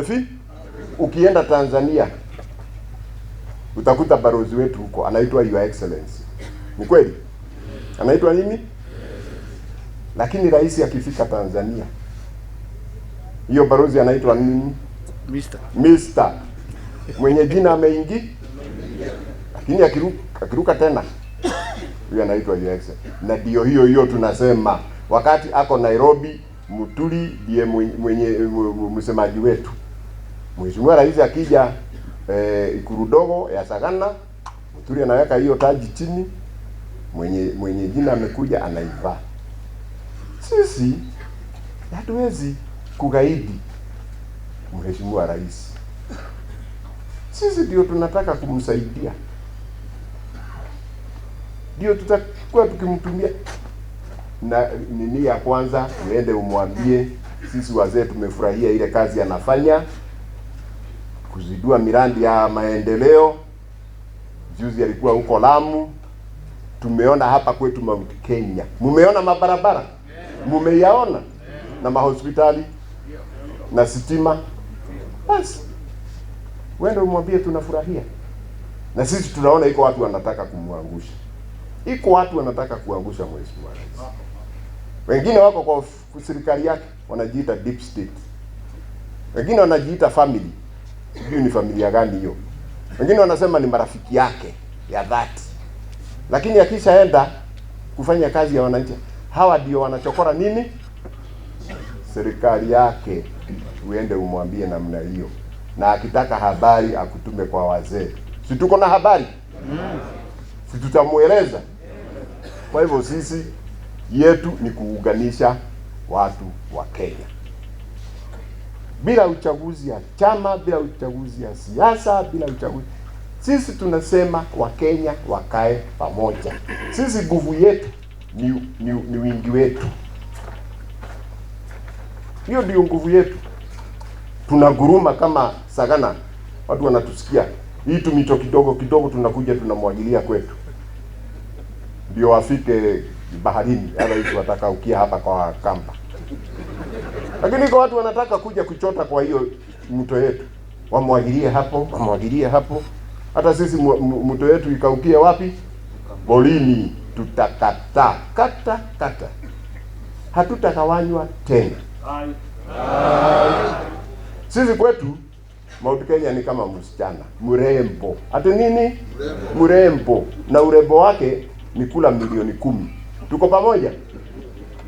ukienda Tanzania utakuta barozi wetu huko anaitwa Your Excellency. Ni kweli? Anaitwa nini? Lakini rais akifika Tanzania, hiyo barozi anaitwa nini? Mister. Mwenye jina ameingi. Lakini akiruka tena, huyo anaitwa Your Excellency. Na ndio hiyo tunasema wakati ako Nairobi, Muturi ndiye mwenye msemaji wetu. Mheshimiwa rais akija ikulu dogo ya Sagana, Muturi anaweka hiyo taji chini, mwenye jina amekuja anaivaa. Sisi hatuwezi kugaidi mheshimiwa rais. Sisi ndio tunataka kumsaidia, ndio tutakuwa tukimtumia. Na nini ya kwanza, uende umwambie sisi wazee tumefurahia ile kazi anafanya kuzidua miradi ya maendeleo. Juzi alikuwa huko Lamu, tumeona hapa kwetu Mount Kenya. Mumeona mabarabara? Mumeyaona? Na mahospitali na sitima. Basi uende umwambie tunafurahia. Na sisi tunaona iko watu wanataka kumwangusha. Iko watu wanataka kuangusha mheshimiwa rais. Wengine wako kwa serikali yake wanajiita deep state. Wengine wanajiita family. Sijui ni familia gani hiyo. Wengine wanasema ni marafiki yake ya dhati. Lakini akishaenda kufanya kazi ya wananchi, hawa ndio wanachokora nini? Serikali yake. Uende umwambie namna hiyo. Na akitaka habari akutume kwa wazee. Si tuko na habari? Si tutamueleza. Kwa hivyo sisi yetu ni kuunganisha watu wa Kenya. bila uchaguzi ya chama, bila uchaguzi ya siasa, bila uchaguzi. Sisi tunasema Wakenya wakae pamoja. Sisi nguvu yetu ni wingi wetu. Hiyo ndio nguvu yetu. Tunaguruma kama Sagana, watu wanatusikia. Hii tumito kidogo kidogo tunakuja tunamwagilia kwetu, ndio wafike baharini. Hata hizo wataka ukia hapa kwa Kamba, lakini kwa watu wanataka kuja kuchota kwa hiyo mto yetu, wamwagilie hapo, wamwagilie hapo. Hata sisi mto yetu ikaukie wapi? Bolini. Tutakata kata, hatutakawanywa tena. Sisi kwetu Mount Kenya ni kama msichana mrembo. Ati nini? Mrembo. Na urembo wake ni kula milioni 10. Tuko pamoja?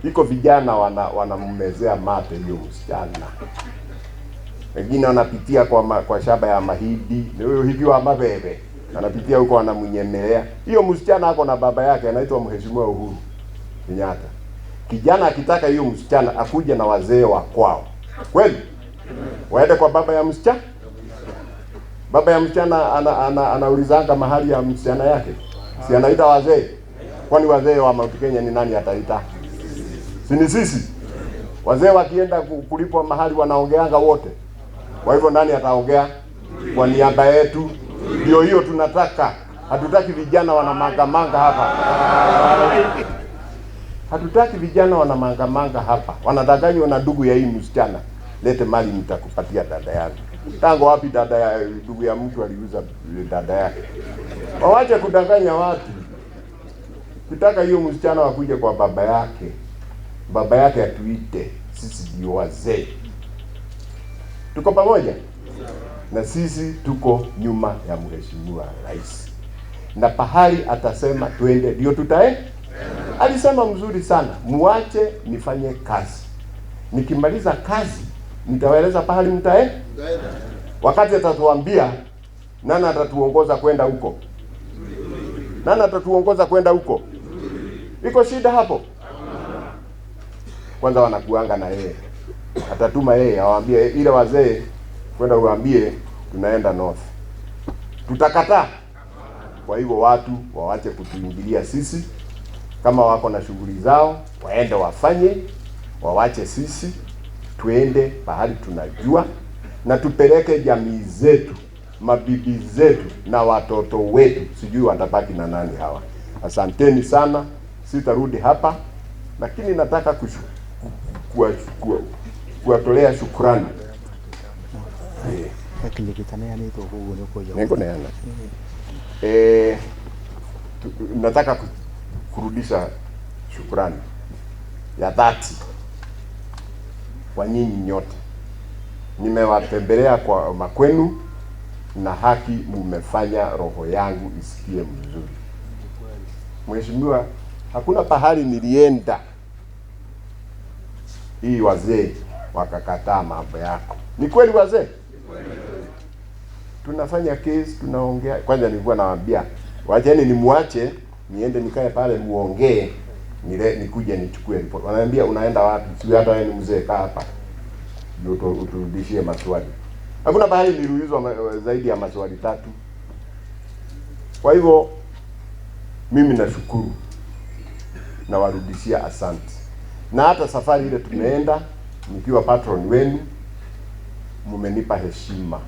Iko vijana wanammezea mate hiyo msichana. Wengine wanapitia kwa shamba ya mahindi, huyo hiki wa mabebe. Anapitia huko anamunyemelea. Hiyo msichana ako na baba yake anaitwa Mheshimiwa Uhuru Kenyatta. Kijana akitaka hiyo msichana akuje na wazee wa kwao. Kweli? Waende kwa baba ya msichana. Baba ya msichana anaulizanga mahali ya msichana yake. Si anaita wazee? Kwani wazee wa Mount Kenya ni nani ataita? Si ni sisi? Wazee wakienda kulipwa mahali wanaongeanga wote. Kwa hivyo nani ataongea kwa niaba yetu? Ndio hiyo tunataka. Hatutaki vijana wanamangamanga hapa. Hatutaki vijana wanamangamanga hapa. Wanadanganywa na ndugu ya hii msichana. Lete mali nitakupatia dada yangu. Tango wapi dada ya ndugu ya mtu aliuza dada yake? Waache kudanganya watu. Kitaka hiyo msichana wakuje kwa baba yake. Baba yake atuite. Sisi ndio wazee. Tuko pamoja? Na sisi tuko nyuma ya Mheshimiwa Rais. Na pahali atasema twende ndio tutae. Alisema mzuri sana, muache nifanye kazi. Nikimaliza kazi nitawaeleza pahali mtae. Wakati atatuambia nani atatuongoza kwenda huko? Nani atatuongoza kwenda huko? Iko shida hapo? Kwanza wanakuanga na yeye. Atatuma yeye awaambie ile wazee kwenda uambie tunaenda north. Tutakataa. Kwa hivyo watu waache kutuingilia sisi. Kama wako na shughuli zao, waende wafanye, wawache sisi tuende pahali tunajua na tupeleke jamii zetu, mabibi zetu na watoto wetu. Sijui watabaki na nani hawa. Asanteni sana. Sitarudi hapa, lakini nataka kuwatolea shukrani. Nataka kurudisha shukrani ya dhati kwa nyinyi nyote. Nimewatembelea kwa makwenu na haki mmefanya roho yangu isikie mzuri. Mheshimiwa, hakuna pahali nilienda hii wazee wakakataa mambo yako. Ni kweli wazee? Tunafanya case, tunaongea. Kwanza nilikuwa nawaambia, wacheni nimuache niende nikae pale muongee, nikuje nichukue report. Wananiambia unaenda wapi? Si hata wewe ni mzee, kaa hapa. Ndio uturudishie maswali. Hakuna pahali niliulizwa zaidi ya maswali 3. Kwa hivyo mimi nashukuru na warudishia asante. Na hata safari ile tumeenda nikiwa patron wenu, mmenipa heshima.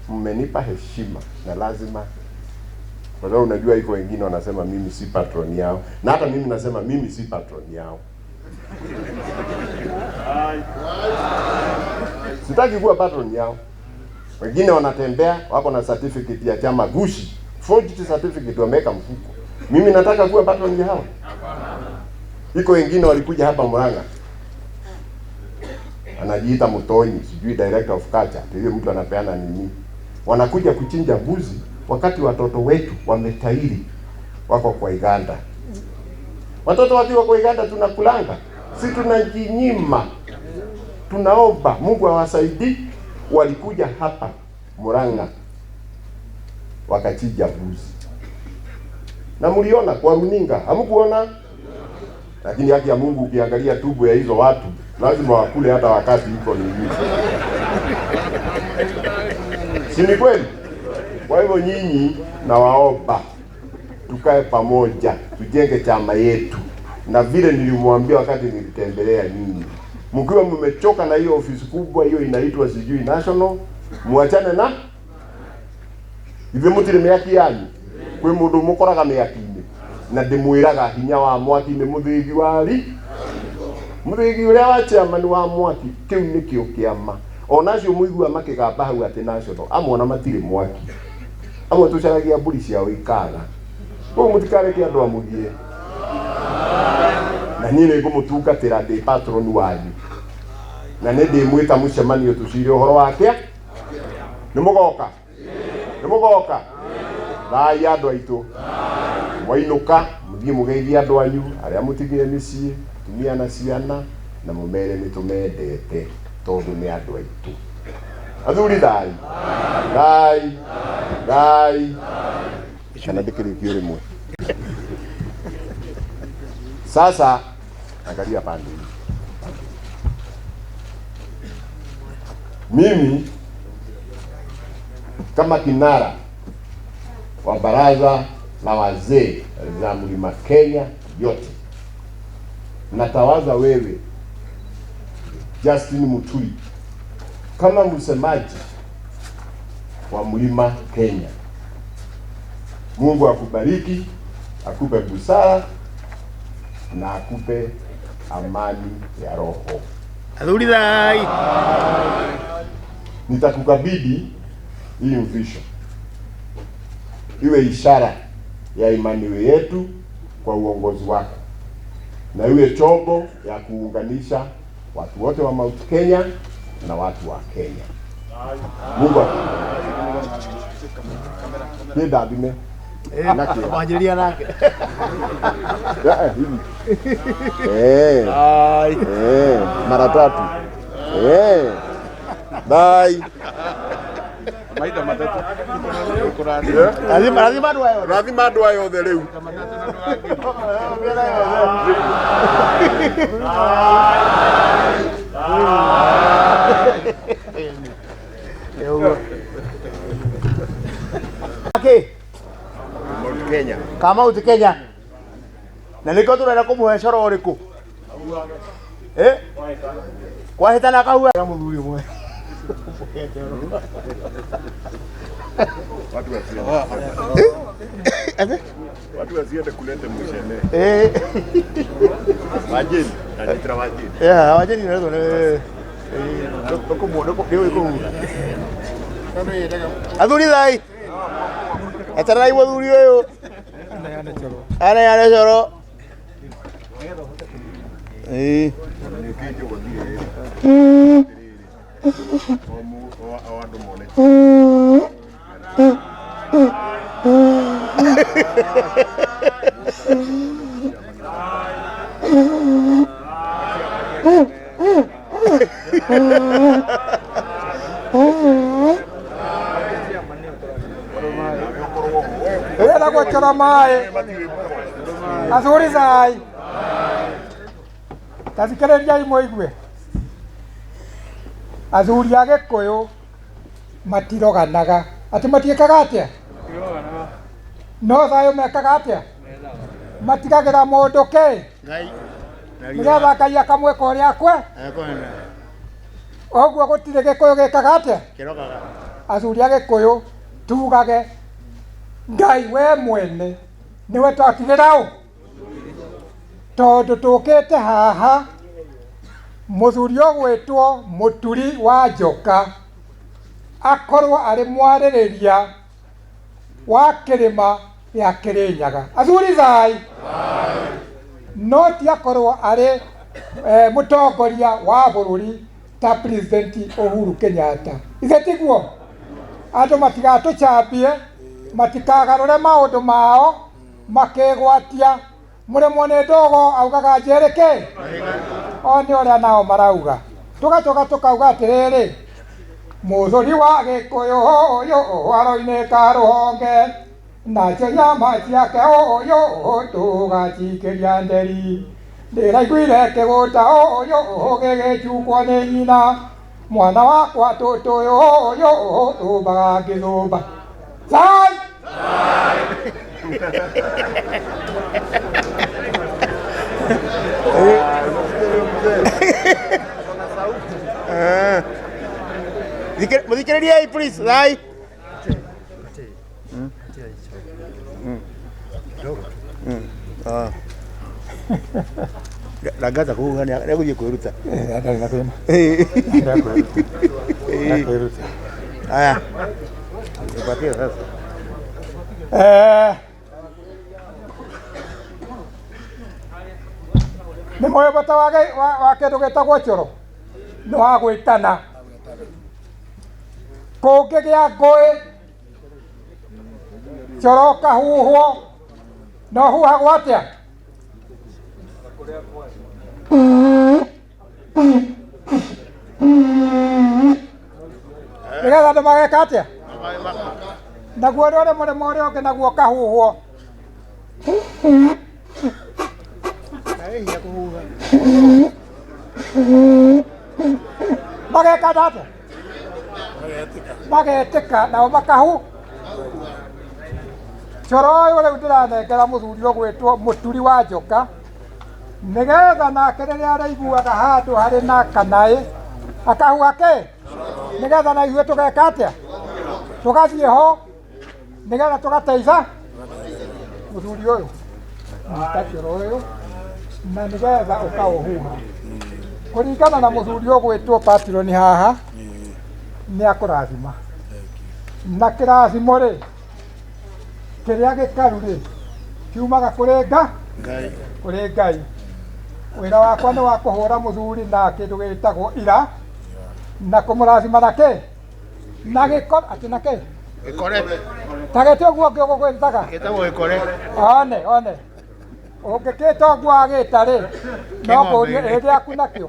Mmenipa heshima na lazima, kwa sababu unajua iko wengine wanasema mimi si patron yao, na hata mimi nasema mimi si patron yao. Sitaki kuwa patron yao. Wengine wanatembea wako na certificate ya chama gushi, forged certificate wameka mfuko. Mimi nataka kuwa patron yao. Iko wengine walikuja hapa Murang'a, anajiita Mutoni, sijui director of culture, hiyo mtu anapeana nini? Wanakuja kuchinja mbuzi wakati watoto wetu wametairi wako kwa Uganda. Watoto wakiwa kwa Uganda tunakulanga, si tunajinyima. Tunaomba Mungu awasaidie. Walikuja hapa Murang'a wakachinja mbuzi. Na mliona kwa runinga, hamkuona? Lakini haki ya Mungu ukiangalia tubu ya hizo watu lazima wakule hata wakati iko nini. Si ni kweli? Kwa hivyo nyinyi nawaomba tukae pamoja, tujenge chama yetu, na vile nilimwambia wakati nilitembelea nyinyi, mkiwa mmechoka na hiyo ofisi kubwa hiyo inaitwa sijui national, muachane na ithe mutire miaki yanyu. Kwi mundu mukoraga miaki-ini na ndimwiraga hinya wa mwaki ni muthigi wari muthigi uria wa chairman wa mwaki, kiu nikio kiama onacio muigua makigamba hau ati national, amona matire mwaki, amwe tucaragia mburi ciao ikaga. Koguo mutikareke andu amuthie, na niĩ nĩngũmũtungatĩra ndĩ patron wanyu, na nĩ ndĩmwĩta mũcemanio tucire ũhoro wake. Nĩ mũgoka? Nĩ mũgoka? Thai andũ aitũ, mwainũka mũthiĩ mũgeithie andũ anyu arĩa mũtigire mĩciĩ, tumia na ciana, na mũmere nĩtũmendete tondũ nĩ andũ aitũ. Athuri thai, thai, thai. Kana ndikirikio rimwe. Sasa angalia pande hii. Mimi kama kinara wa baraza la wazee za Mlima Kenya yote, natawaza wewe Justin Muturi kama msemaji wa Mlima Kenya. Mungu akubariki, akupe busara na akupe amani ya roho. Athuri thai. Nitakukabidhi hii mvisho iwe ishara ya imani yetu kwa uongozi wako, na iwe chombo ya kuunganisha watu wote wa Mount Kenya na watu wa Kenya. Mungu akubariki. Wajilia nake. Mara tatu. Bye. Maida matatu. Lazima dua yothe riu. Okay. Kenya. Kama uti Kenya. Na niko turenda kumuhe coro uriku. Kwa hitana kahua muthuri mwe. Watu wasiende kuleta mshene. Wajeni, anitra wajeni. Wajeni ndio athuri thai. Atarai muthuri uyu. Ana yana coro. Ela gochora mae. Athuri thai. Tathikĩrĩriai mũigue. Athuri a Gĩkũyũ matiroganaga. Ati matiĩkaga atĩa? No thayũ mekaga atĩa? Matigagĩra mũndũ kĩ? Nĩgetha Ngai akamwĩka ũrĩa akwe? Ũguo gũtirĩ Gĩkũyũ gĩkaga atĩa? Athuri a Gĩkũyũ tugage Ngai we mwene niwe twakigĩra ũ? Tondũ tũkĩte haha mũthuri ũgwĩtwo Mũturi wa Njoka akorwo arĩ mwarĩrĩria wa kĩrĩma gĩa Kĩrĩnyaga. Athuri thai. No ti akorwo arĩ mũtongoria wa bũrũri ta President Uhuru Kenyatta. Ithe tiguo? Andũ matigatũcambie, matikagarũre maũndũ mao makĩgwatia mũremwo nĩ ndogo augaga njereke. O nĩ ũrĩa nao marauga. Tũgacoka tũkauga atĩrĩrĩ, mũthuri wa Gĩkũyũ ũyũ aroinĩka rũhonge, nacio nyama ciake ũyũ tũgacikĩria nderi, ndĩraiguire kĩgũta ũyũ gĩgĩcukwo nĩ nyina, mwana wakwa tũtũyũ ũyũ tũmbaga ngĩthũmba. Sai! Muthikĩrĩriai please, Sai. Ndagaza kuhuha nĩagũthiĩ kwĩruta. Ndarĩ na thĩna. Kwĩruta. Aya. Nipatie sasa. Nĩ mũĩ bata wa kĩndũ gĩtagwo coro, nĩ wa gwĩtana. Kũngĩgĩa ngũĩ coro ũkahuhwo, na ũhuhagwo atĩa? Nĩgetha andũ mageka atĩa? Naguo ũrĩa mũrĩmo ũrĩa ũngĩ naguo ũkahuhwo. Mageka atĩa? Magetĩka nao makahu. Coro ũyũ rĩu ndĩranengera mũthuri ũgwĩtwo mũturi wa njoka, nĩgetha nake rĩrĩa araiguaga handũ harĩ na kanaĩ akahuha kĩ, nĩgetha na ithuĩ tũgeka atĩa? Tũgathiĩ ho nĩgetha tũgateica mũthuri ũyũ nyita coro ũyũ na nĩgetha ũkaũhuha. Kũringana na mũthuri ũgwĩtwo Patroni haha nĩ akũrathima, na kĩrathimo rĩ kĩrĩa gĩkaru rĩ kiumaga kũrĩ kũrĩ Ngai. Wĩra wakwa nĩ wa kũhũra mũthuri na kĩndũ gĩtagwo ira na kũmũrathima na kĩ, na gĩkore atĩ na kĩ, Gĩkore. ta gĩtĩ ũguo ũngĩ ũgũgwĩtaga Gĩtagwo gĩkore. one ũngĩkĩta ũguo wagĩta rĩ no kũria hĩndĩ yaku nakĩo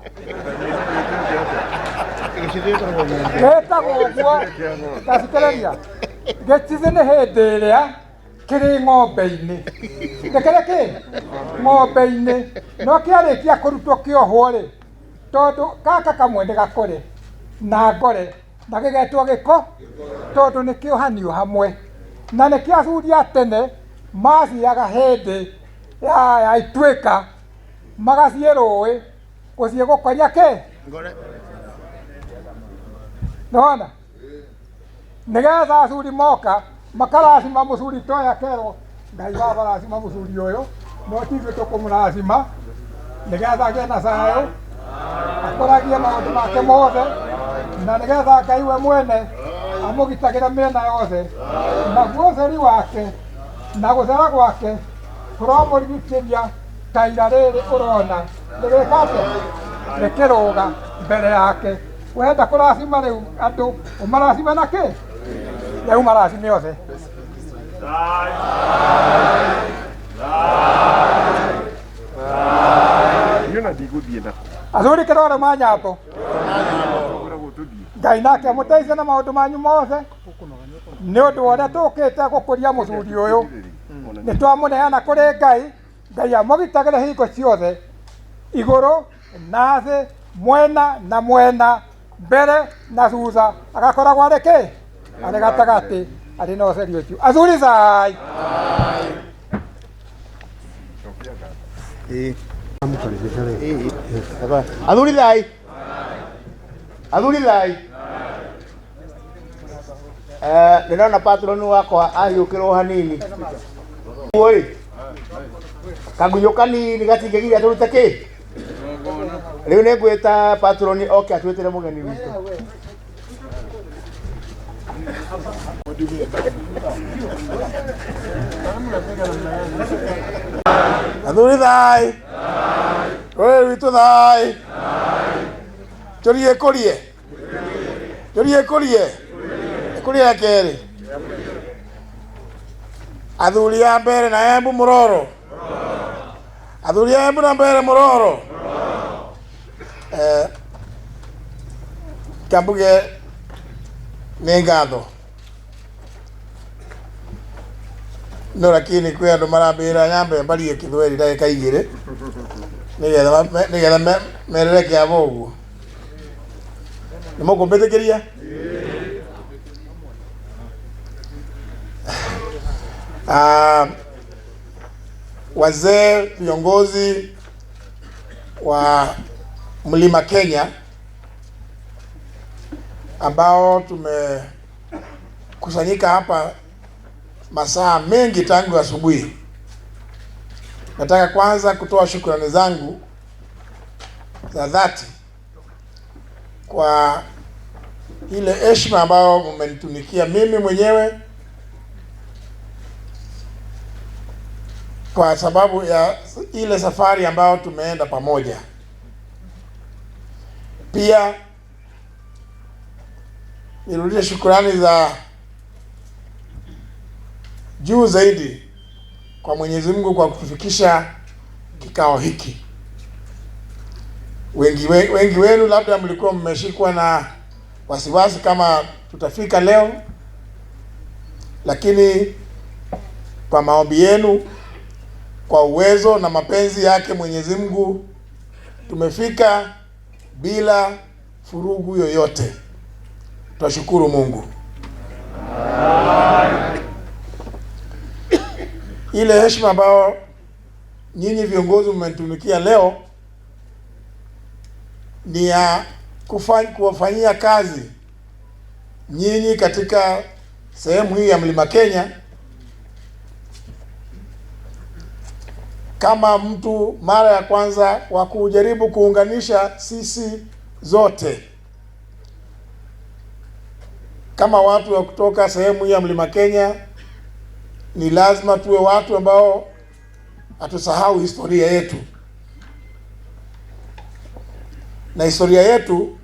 gĩtagwo ũguo. Ngathikĩrĩria, gĩtithi nĩ hĩndĩ ĩrĩa kĩrĩ ng'ombe-inĩ, gĩkĩrĩ kĩ ng'ombe-inĩ, no kĩarĩkia kũrutwo kĩohwo rĩ, tondũ gaka kamwe nĩ gakore na ngore na gĩgetwo gĩko, tondũ nĩ kĩohanio hamwe, na nĩ kĩathuri a tene mathiaga hĩndĩ ya ituĩka magathiĩ rũĩ gũthiĩ gũkonya kĩ, nĩwona, nĩgetha athuri moka makarathima mũthuri ta ũyũ akerwo Ngai wabarathima mũthuri ũyũ, no tithuĩ tũkũmũrathima nĩgetha agĩe na thayũ, akũragie maũndũ make mothe, na nĩgetha Ngai we mwene amũgitagĩre mĩena yothe, naguo ũtheri wake na gũthera gwake kũromũrigicĩria ta ira rĩrĩ ũrona nĩgĩka atĩa, rĩkĩrũga mbere yake. Wenda kũrathima rĩu andũ ũmarathime na kĩ, rĩu marathime othe. Athuri kĩrore ma nyambo, Ngai nake amũteithie na maũndũ manyu mothe, nĩ ũndũ wa ũrĩa tũkĩte gũkũria mũthuri ũyũ, nĩ twamũneana kũrĩ Ngai. Ngai amũgitagĩre hingo ciothe, igũrũ na thĩ, mwena na mwena, mbere na thutha, agakoragwo arĩ kĩ, arĩ gatagatĩ, arĩ na ũtheri ũcio. Athuri thai. Athuri thai. Athuri thai. Ndĩrona Patroni wakwa ahiũkĩrwo hanini. Oi. Kagunyũ kanini gatingĩgiria tũrute kĩ. Rĩu nĩ ngwĩta Patroni oke atwĩtĩre mũgeni witũ. Athuri thai. Oi witũ thai. Tũrie kũrie. Tũrie kũrie. Kũrie kerĩ. Athuri a mbere na Embu Muroro. Athuri a Embu na mbere Muroro. Kambuge nĩ ngatho. No lakini kwĩ andũ marambĩra nyambe mbarie Kĩthweri ndagĩka igĩrĩ. nigetha merere kiabo uguo nimukumbitikĩria wazee viongozi wa Mlima Kenya ambao tumekusanyika hapa masaa mengi tangu asubuhi. Nataka kwanza kutoa shukrani zangu za dhati kwa ile heshima ambayo mmenitumikia mimi mwenyewe kwa sababu ya ile safari ambayo tumeenda pamoja. Pia nirudishe shukrani za juu zaidi kwa Mwenyezi Mungu kwa kutufikisha kikao hiki. Wengi wenu labda mlikuwa mmeshikwa na wasiwasi kama tutafika leo, lakini kwa maombi yenu, kwa uwezo na mapenzi yake Mwenyezi Mungu, tumefika bila furugu yoyote. Twashukuru Mungu. Ile heshima ambayo nyinyi viongozi mmenitumikia leo ni ya kuwafanyia kazi nyinyi katika sehemu hii ya Mlima Kenya kama mtu mara ya kwanza wa kujaribu kuunganisha sisi zote kama watu wa kutoka sehemu hii ya Mlima Kenya. Ni lazima tuwe watu ambao hatusahau historia yetu, na historia yetu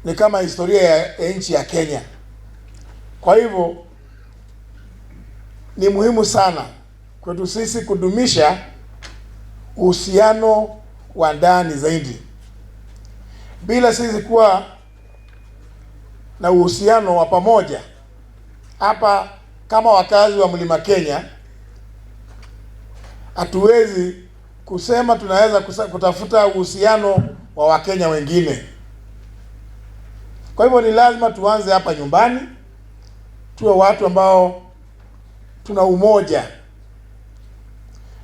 ni kama historia ya nchi ya Kenya. Kwa hivyo ni muhimu sana kwetu sisi kudumisha uhusiano wa ndani zaidi. Bila sisi kuwa na uhusiano wa pamoja hapa kama wakazi wa Mlima Kenya, hatuwezi kusema tunaweza kutafuta uhusiano wa Wakenya wengine. Kwa hivyo ni lazima tuanze hapa nyumbani, tuwe watu ambao tuna umoja.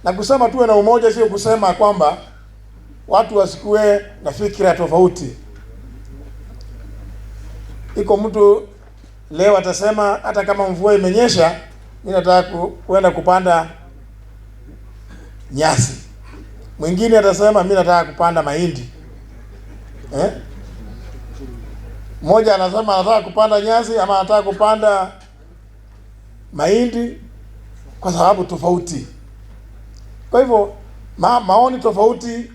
Na kusema tuwe na umoja sio kusema kwamba watu wasikuwe na fikra tofauti. Iko mtu leo atasema hata kama mvua imenyesha, mimi nataka kwenda kupanda nyasi. Mwingine atasema mimi nataka kupanda mahindi. Mmoja anasema anataka kupanda nyasi ama anataka kupanda mahindi kwa sababu tofauti. Kwa hivyo maoni tofauti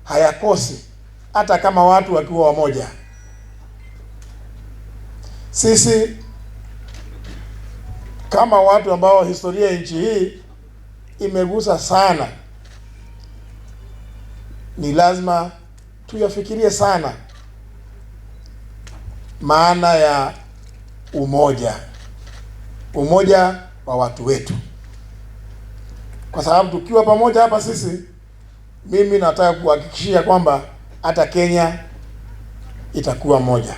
hayakosi hata kama watu wakiwa wamoja. Sisi kama watu ambao historia ya nchi hii imegusa sana, ni lazima tuyafikirie sana maana ya umoja wa watu wetu, kwa sababu tukiwa pamoja hapa sisi, mimi nataka kuhakikishia kwamba hata Kenya itakuwa moja.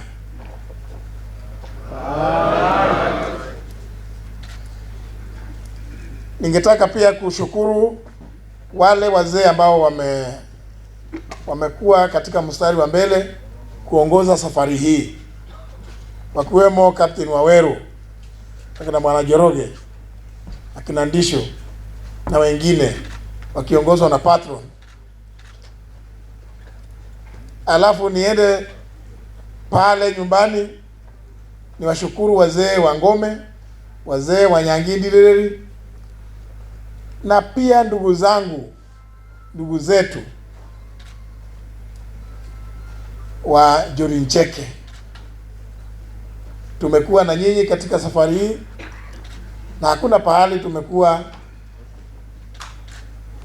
Ningetaka pia kushukuru wale wazee ambao wamekuwa katika mstari wa mbele kuongoza safari hii, wakiwemo Captain Waweru, akina Bwana Joroge, akina Ndisho na wengine wakiongozwa na patron. Alafu niende pale nyumbani ni washukuru wazee wa Ngome, wazee wa Nyangindireri, na pia ndugu zetu wa Jorincheke. Tumekuwa na nyinyi katika safari hii na hakuna pahali tumekuwa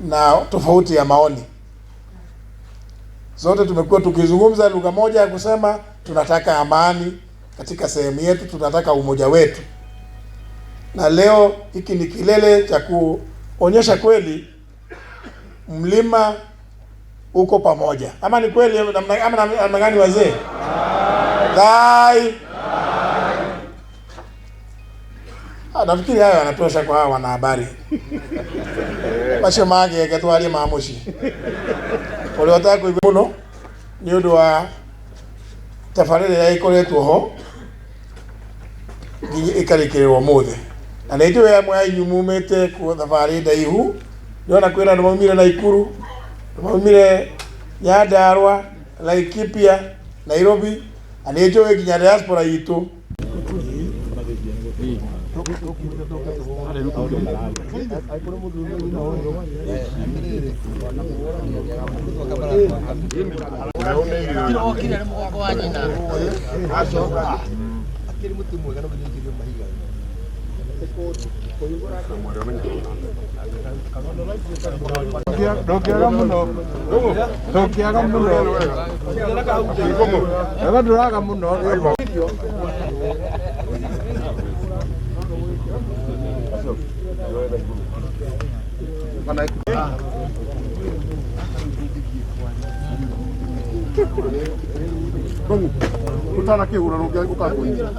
na tofauti ya maoni. Zote tumekuwa tukizungumza lugha moja ya kusema tunataka amani katika sehemu yetu, tunataka umoja wetu. Na leo hiki ni kilele cha kuonyesha kweli mlima uko pamoja. Ama ni kweli namna gani wazee? Dai. Nafikiri hayo yanatosha kwa hawa wanahabari. Mashemage yakatwali maamushi. Ole wataka kuibuno ni undu wa tafarire ya ikoretwo ho ikarikirwo muthe. Na nĩ njũĩ amwe anyu mumĩte thabarĩ ndaihu, ndĩrona kwĩna andũ maumire Naikuru, maumire Nyandarua, Laikipia, Nairobi, na nĩ njũĩ nginya diaspora itũ. Ndokiaga muno ega nduraga muno utana kihura ukakuingia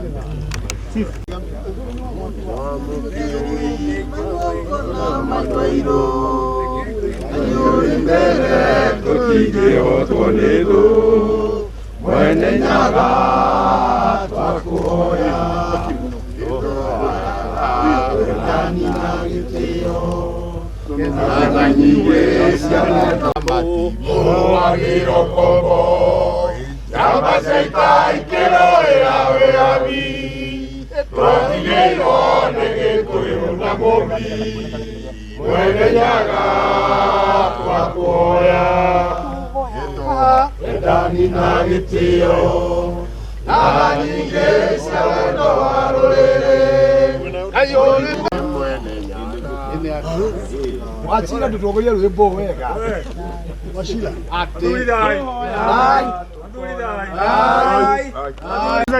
mwene nyaga twakuhoya ndani na gitio na nyingi cia mwagiro kobo yamba seita ikiroira weabi twatigirwo nĩ gĩkũyũ na mũmbi mwene nyaga twakuhoya ndani na gĩtĩo na nyingĩ cia wendo wa rũrĩrĩ wachira tutongoria rwĩmbo wega wachira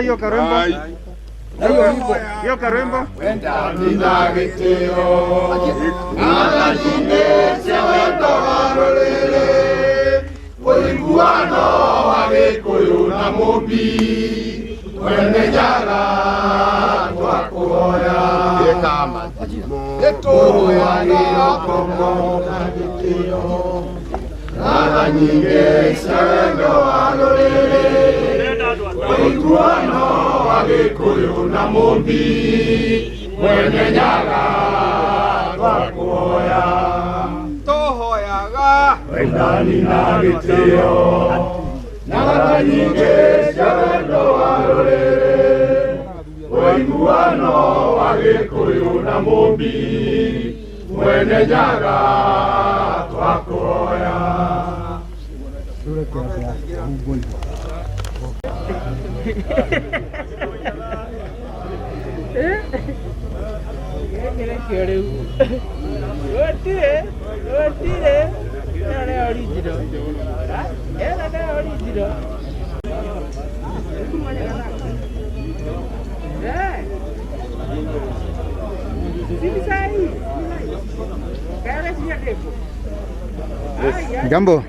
hiyo karembo hiyo karembo ndani na gĩtĩo na nyingĩ cia wendo wa rũrĩrĩ ũiguano wa gĩkũyũ na mũmbi mwene nyaga twakuhoya gĩtũyagĩra komo na gĩtĩo na nyingĩ cia wendo wa rũrĩrĩ ũiguano wa gĩkũyũ na mũmbi mwene nyaga twakuhoya tũhoyaga wendani na gĩtĩo na nyingĩ cia wendo wa rũrĩrĩ ũiguano wa gĩkũyũ na mũmbi mwene nyaga twakuhoya Jambo.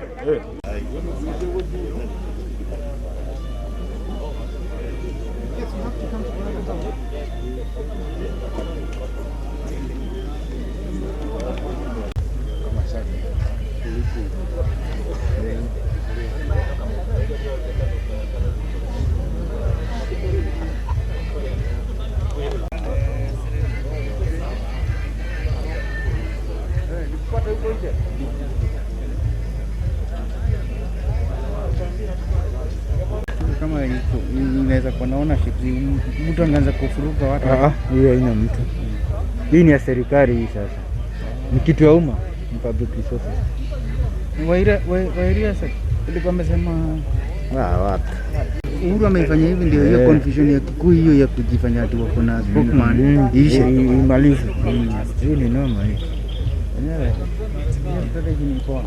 Kama inaweza kuwa naona mtu anaanza kufuruka watu. Hiyo haina mtu. Hii ni ya serikali hii sasa. Ni kitu ya umma, ni public resources. Wairia sasa ilikuwa amesema wapi? Uhuru ameifanya hivi ndio hiyo confusion ya Kikuyu hiyo ya kujifanya ati wako na spokesman ishe imalize. Hii ni noma hii. Yenyewe. Hiyo strategy ni poa.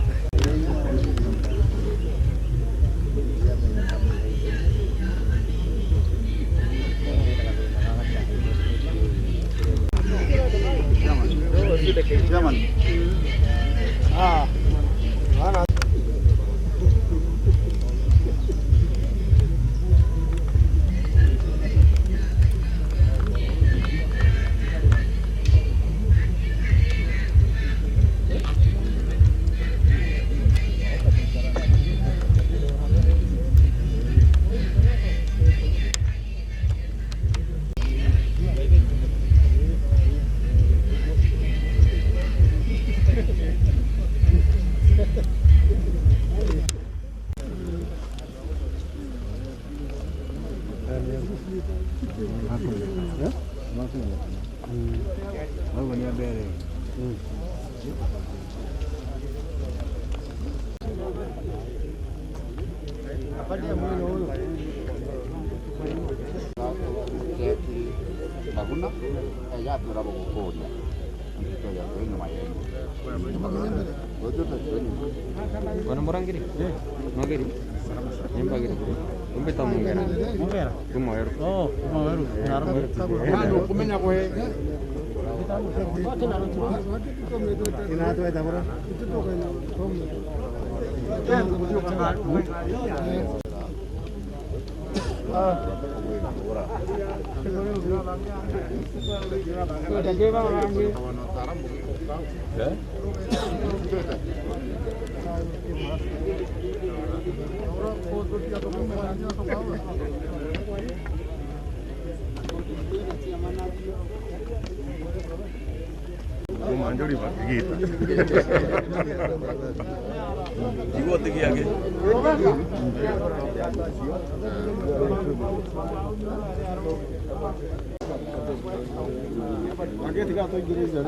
Wewe ni mbele. Apadia mwino huyo. Maguna ya tura bokoria. Ndio ya kwenu mayeni. Kono morangiri? Magiri. Nembagiri. Umbe tamungera. Mungera. Kumoero. Oh, kumoero. Narmo. Ndio kumenya kwe. Ina tu eta bora. Mandori bakigita. Iwo tigiage. Ageti gato igiriza.